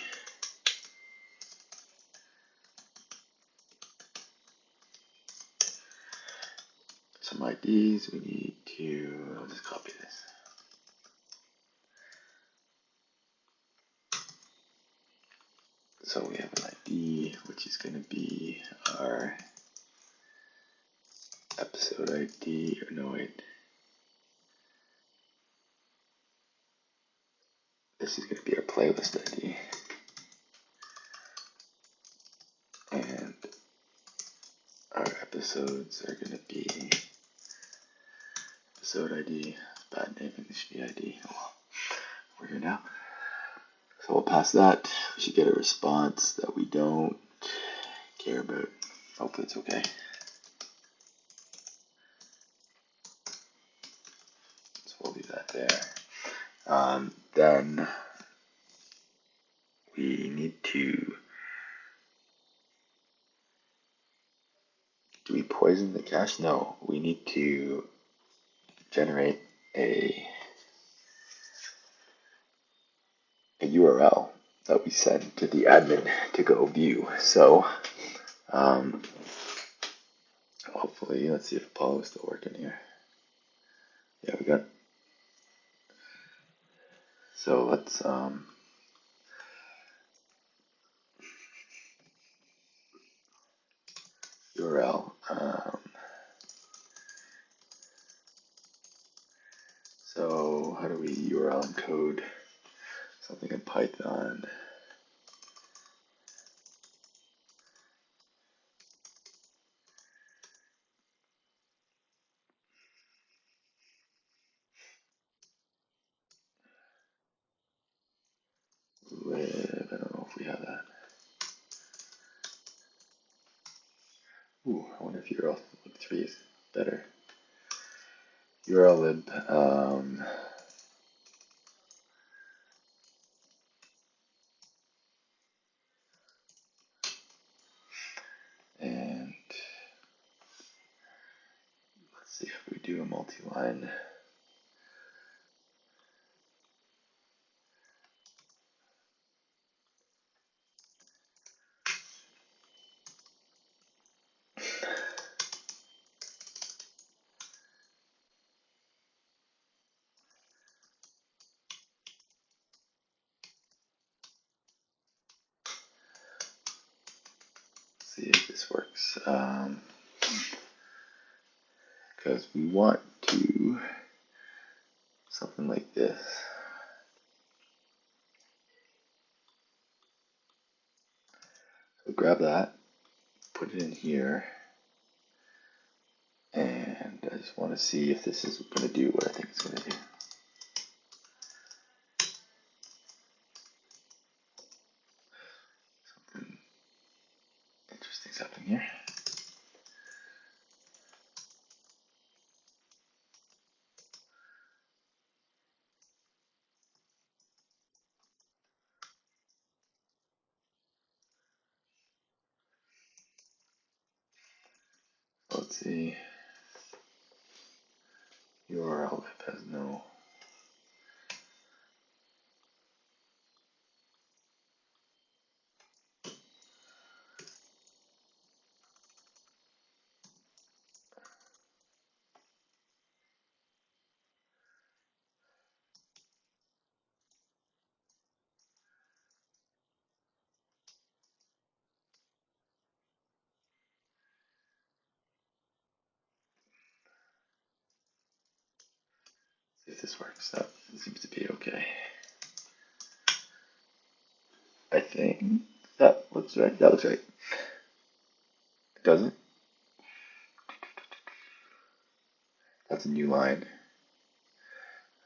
some IDs. We need to, I'll just copy this. So we have an ID, which is going to be our episode ID, or no, wait. This is going to be our playlist ID. And our episodes are going to be episode ID. Bad naming, this should be ID. Oh well, we're here now. So we'll pass that. We should get a response that we don't care about. Hopefully it's okay. So we'll leave that there. Then we need to, do we poison the cache? No, we need to generate a URL that we send to the admin to go view. So hopefully, let's see if Apollo is still working here. Yeah, we got. So let's URL. So how do we URL encode something in Python? Lib, I don't know if we have that. Ooh, I wonder if URL lib 3 is better. URL lib. And let's see if we do a multi-line. this works. Because we want to something like this. So grab that, put it in here, and I just want to see if this is going to do what I think it's going to do. Something interesting's happening here. Let's see. URL type has no. See if this works. That seems to be okay. I think that looks right. That looks right. It doesn't. That's a new line.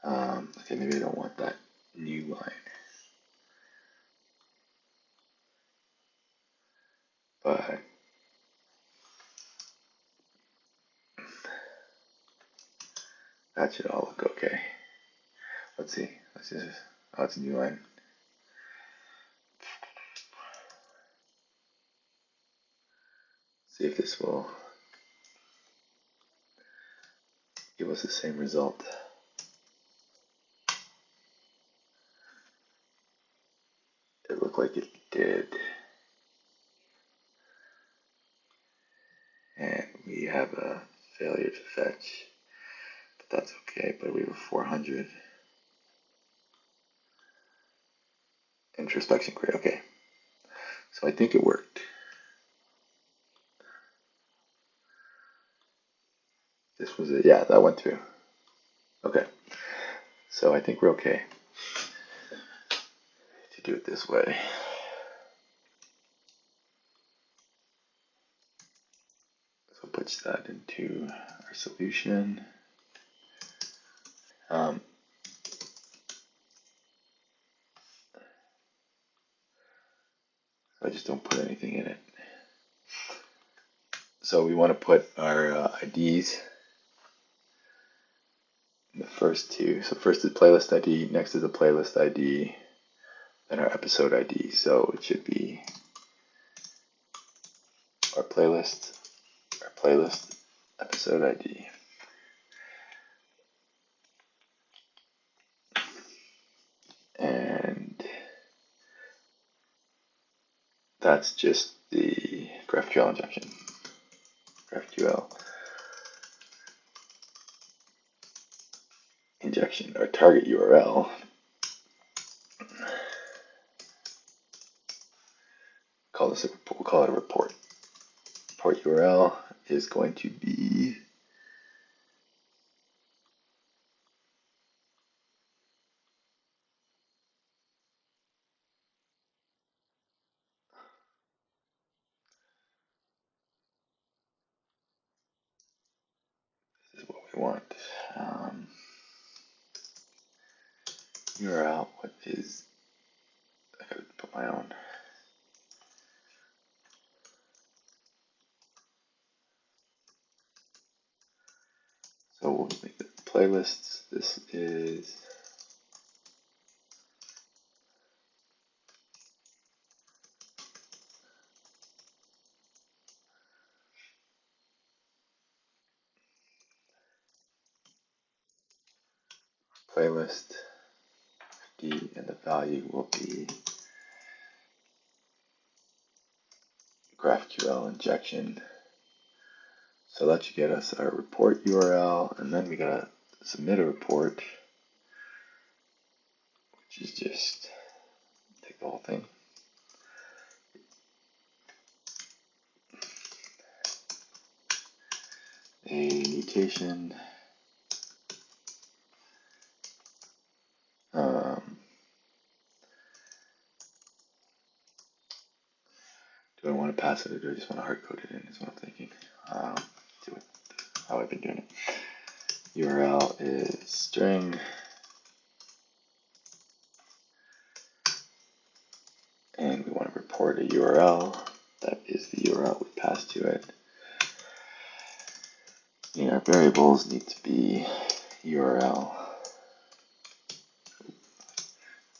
Okay, maybe I don't want that new line. But that should all look okay. Let's see. Let's see this. Oh, it's a new line. See if this will give us the same result. It looked like it did. And we have a failure to fetch, but that's okay. But we have 400. Introspection query, okay. So I think it worked. This was it, yeah, that went through. Okay, so I think we're okay to do it this way. So push that into our solution. I just don't put anything in it. So we want to put our IDs in the first two. So first is playlist ID, next is a playlist ID, then our episode ID. So it should be our playlist, episode ID. And that's just the GraphQL injection. GraphQL injection, our target URL. We'll call it a report. Report URL is going to be this is what we want. URL, what is, I gotta put my own. So we'll make the playlists. This is playlist ID, and the value will be GraphQL injection. So that should get us our report URL, and then we gotta submit a report, which is just take the whole thing. a mutation. Do I want to pass it or do I just want to hard code it in is what I'm thinking. Do it how I've been doing it. URL is string. And we want to report a URL. That is the URL we pass to it. And our variables need to be URL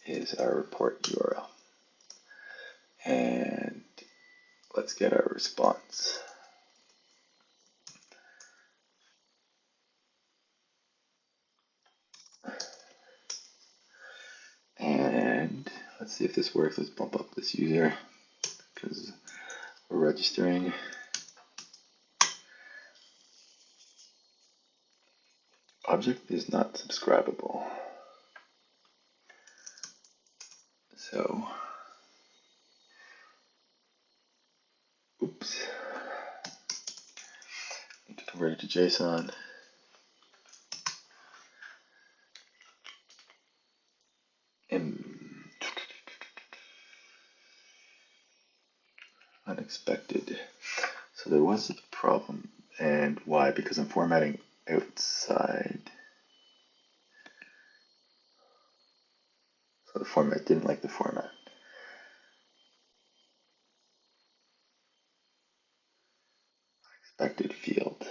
is our report URL. And let's get our response. And let's see if this works. Let's bump up this user because we're registering. Object is not subscribable. So, oops. Need to convert it to JSON. And unexpected. So there was a problem. And why? Because I'm formatting outside. So the format didn't like the format. Expected field.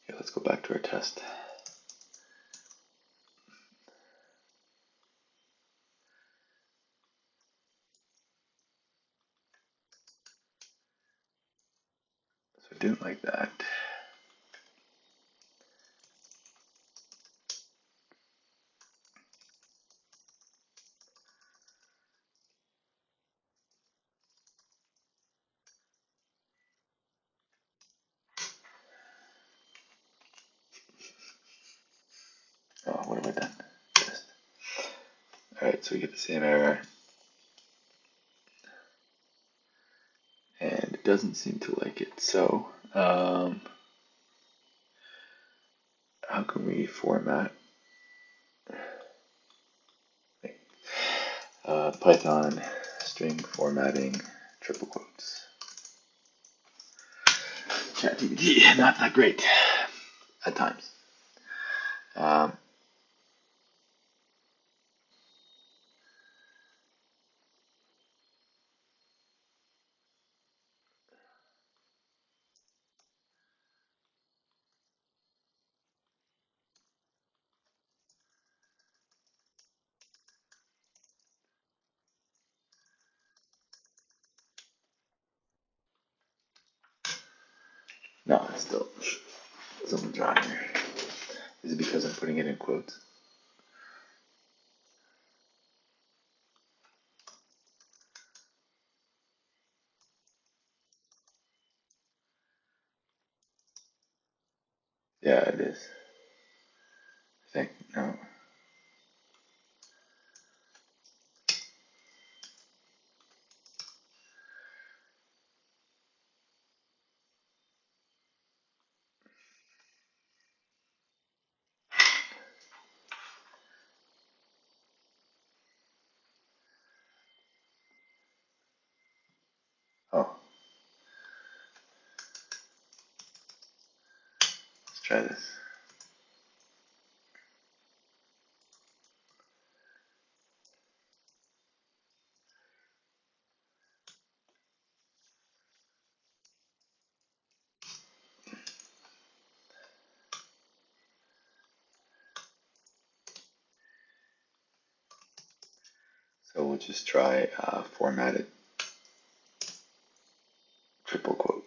Okay, let's go back to our test. So it didn't like that. Oh, what have I done? Test. Alright, so we get the same error. And it doesn't seem to like it. So, how can we format? Python string formatting triple quotes. ChatGPT, not that great at times. No, it's still something's wrong here. Is it because I'm putting it in quotes? Yeah, it is. I think, no. Oh, let's try this. So we'll just try formatted triple quote.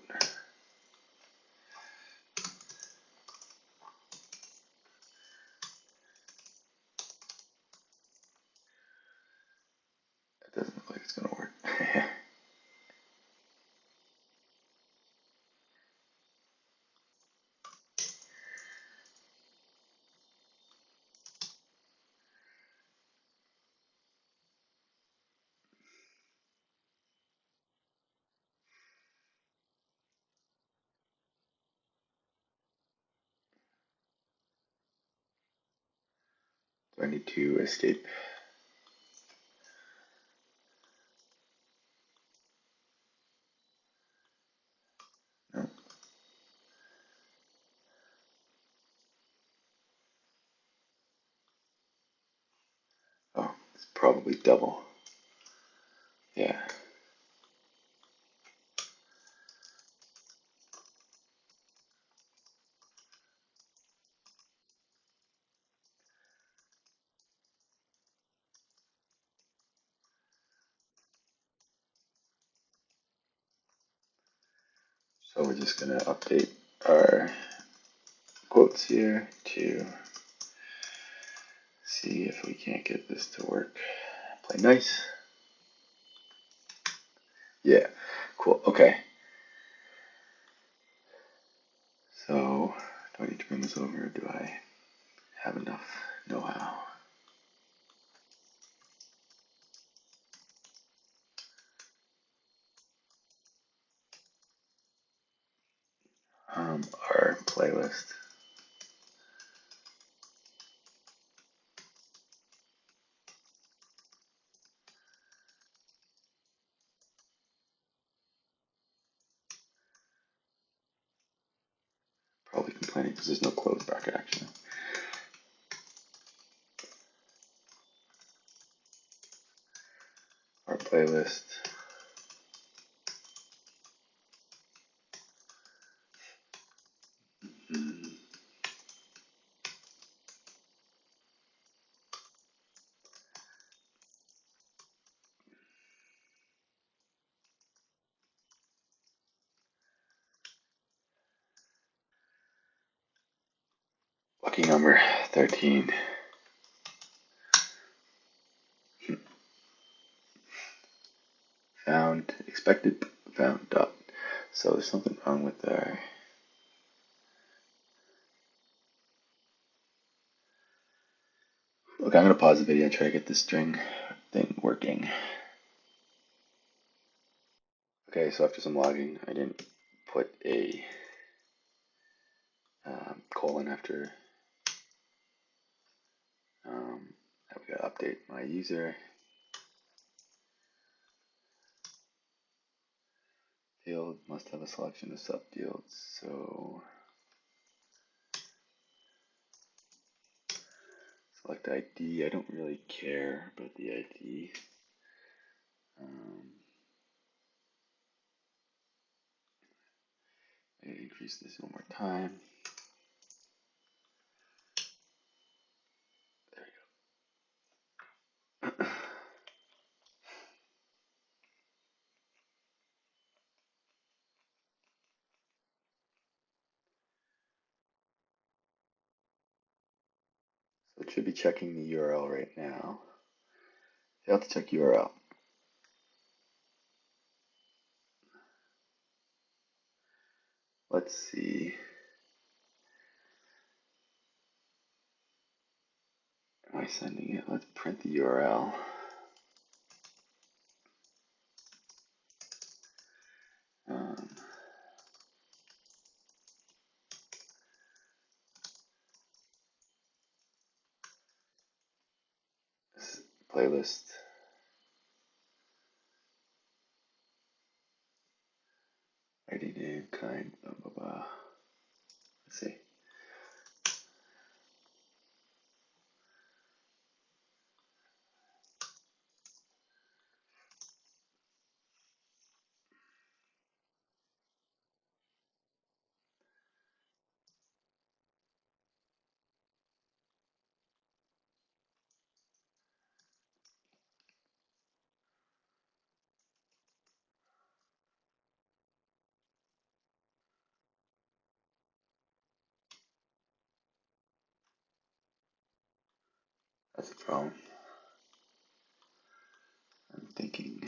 It doesn't look like it's going to work. Do I need to escape? No. Oh, it's probably double. Yeah. So we're just going to update our quotes here to see if we can't get this to work. Play nice. Yeah, cool. Okay. So, do I need to bring this over? Do I have enough know-how? Our playlist. Probably complaining because there's no close bracket actually. Our playlist. Lucky number 13. Found, expected, found, dot. So there's something wrong with our. Look, I'm going to pause the video and try to get this string thing working. Okay, so after some logging, I didn't put a colon after. We got to update my user. Field must have a selection of subfields, so select ID. I don't really care about the ID. Increase this one more time. There we go. So it should be checking the URL right now. Failed to check URL. Let's see. Am I sending it? Let's print the URL. Playlist. ID name, kind, blah, blah, blah. Let's see. That's the problem. I'm thinking.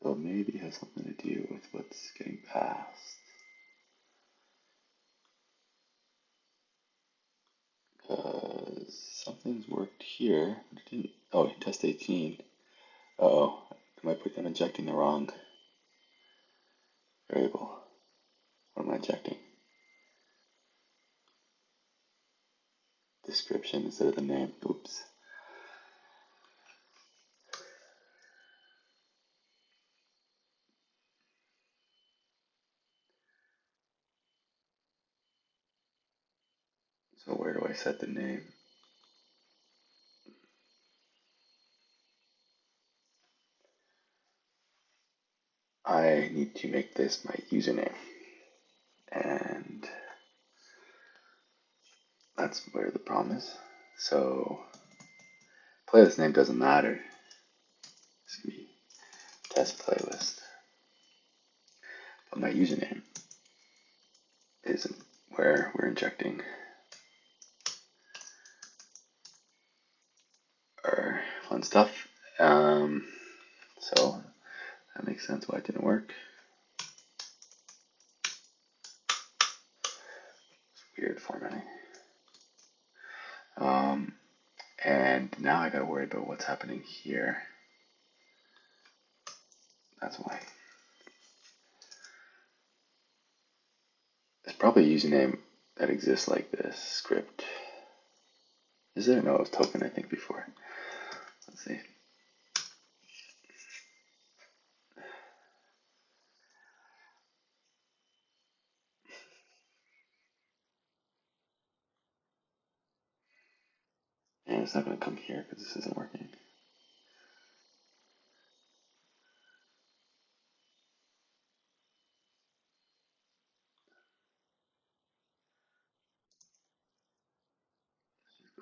So maybe it has something to do with what's getting passed. things worked here, but it didn't. Oh, test 18. Uh-oh, I'm injecting the wrong variable. What am I injecting? Description instead of the name. Oops. So where do I set the name? I need to make this my username. And that's where the problem is. So playlist name doesn't matter. It's gonna be test playlist. But my username is where we're injecting our fun stuff. So that makes sense why it didn't work. It's weird formatting. And now I gotta worry about what's happening here. That's why. There's probably a username that exists like this script. Is there? No, it was token, I think, before. Let's see. And it's not going to come here because this isn't working.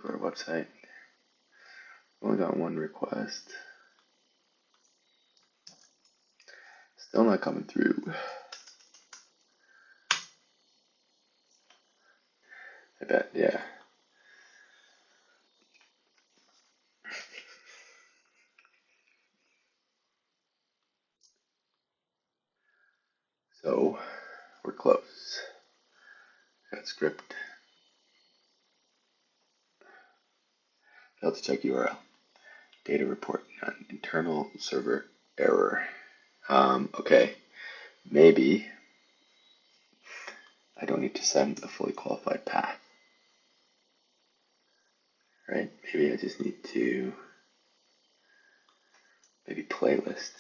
For our website, only got one request. Still not coming through. I bet, yeah. So we're close. Got script. Failed to check URL. Data report on internal server error. Okay, maybe I don't need to send a fully qualified path. Right? Maybe I just need to, maybe playlist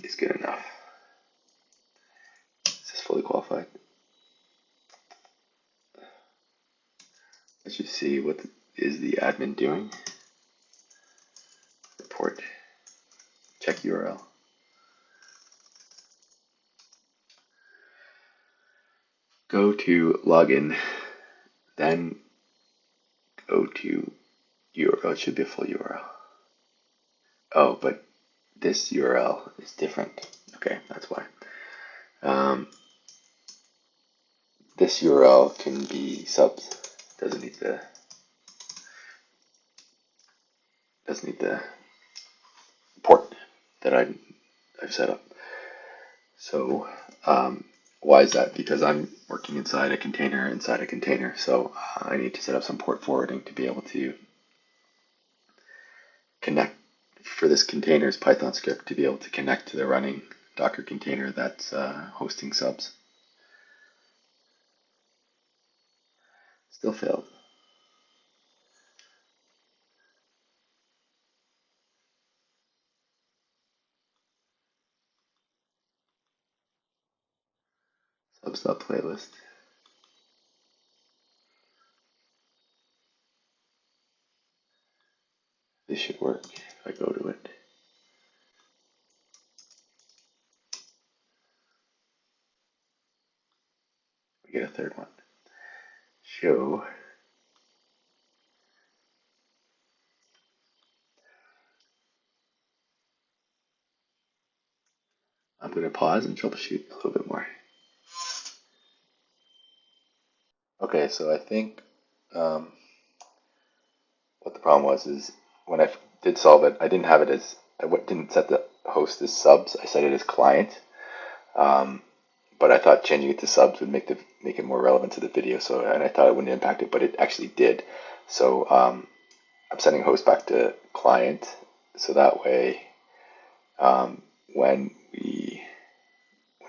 is good enough. Is this fully qualified? Let's just see what is the admin doing. Report. Check URL. Go to login, then go to URL. It should be a full URL. Oh, but this URL is different. Okay, that's why. This URL can be subs. Doesn't need the port that I've set up. So why is that? Because I'm working inside a container. So I need to set up some port forwarding to be able to connect for this container's Python script to be able to connect to the running Docker container that's hosting subs. Still failed. Subs.playlist. This should work if I go to it. We get a third one. Show. I'm going to pause and troubleshoot a little bit more. Okay, so I think what the problem was is when I did solve it, I didn't have it as, I didn't set the host as subs, I set it as client. but I thought changing it to subs would make it more relevant to the video. So, and I thought it wouldn't impact it, but it actually did. So I'm sending host back to client, so that way when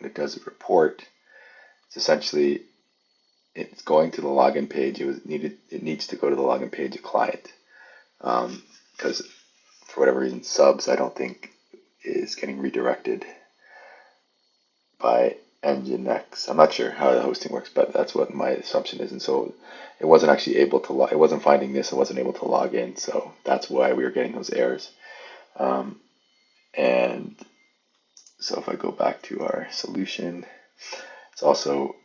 it does a report, it's essentially it's going to the login page. It needs to go to the login page of client, because for whatever reason subs I don't think is getting redirected by Nginx. I'm not sure how the hosting works, but that's what my assumption is. And so it wasn't actually able to it wasn't finding this. It wasn't able to log in. So that's why we were getting those errors. And so if I go back to our solution, it's also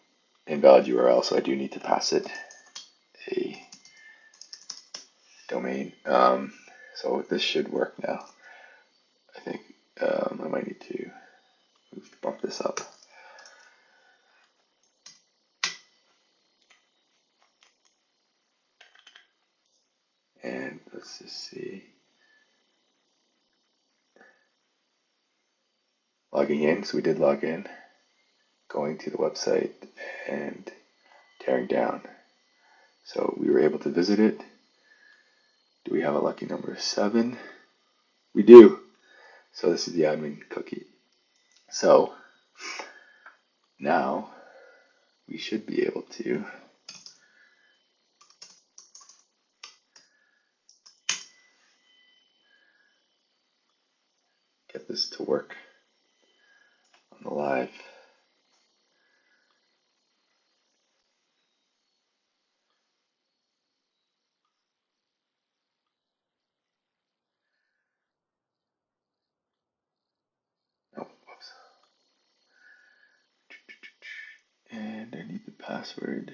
invalid URL. So I do need to pass it a domain. So this should work now. I think I might need to bump this up. And let's just see. Logging in, so we did log in. Going to the website and tearing down. So we were able to visit it. Do we have a lucky number 7? We do. So this is the admin cookie. So now we should be able to get this to work on the live. Oh, whoops. And I need the password.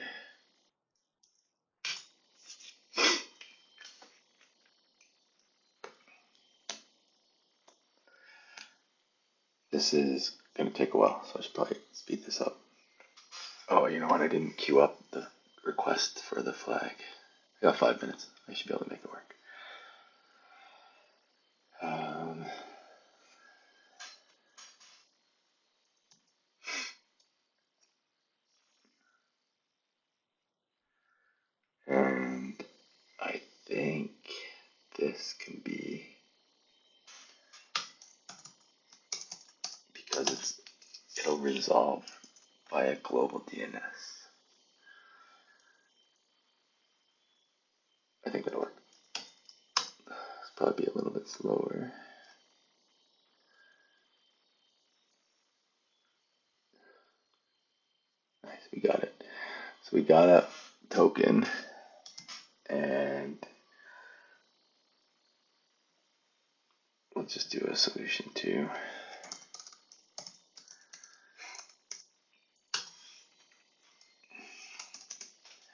This is going to take a while, so I should probably speed this up. Oh, you know what? I didn't queue up the request for the flag. I got 5 minutes. I should be able to make it work. And I think this can be, because it'll resolve via global DNS. I think that'll work. It's probably be a little bit slower. Nice, we got it. So we got a token, and let's just do a solution to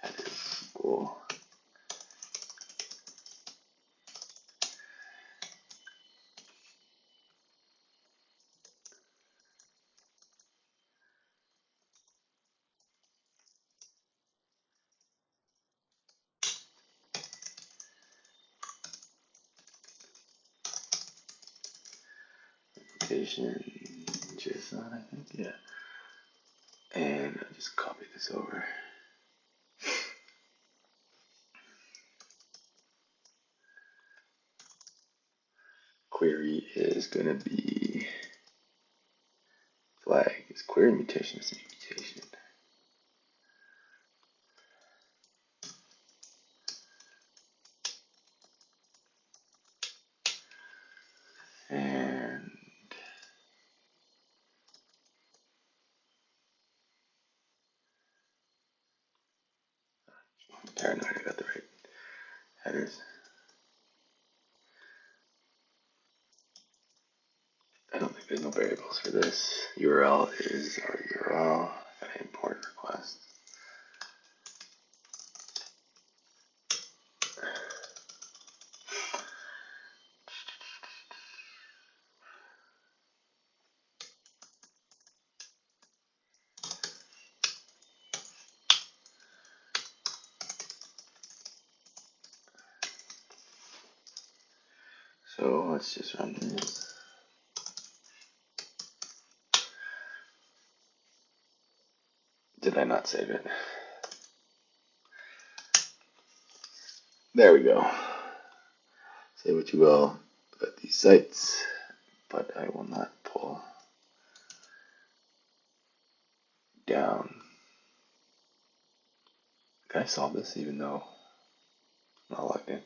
headers equal. JSON, I think, yeah. And I'll just copy this over. Query is going to be flag. Is query mutation is a mutation. And I'm paranoid I got the right headers. I don't think there's no variables for this. URL is our URL. Gotta import request. So let's just run this. Did I not save it? There we go. Say what you will about these sites, but I will not pull down. Can I solve this even though I'm not logged in?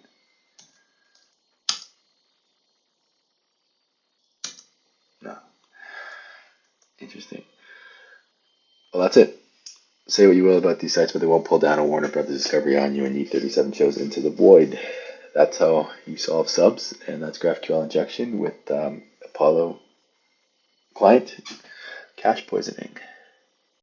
No. Interesting. Well, that's it. Say what you will about these sites, but they won't pull down a Warner Brothers Discovery on you and E37 shows into the void. That's how you solve subs, and that's GraphQL injection with Apollo client cache poisoning.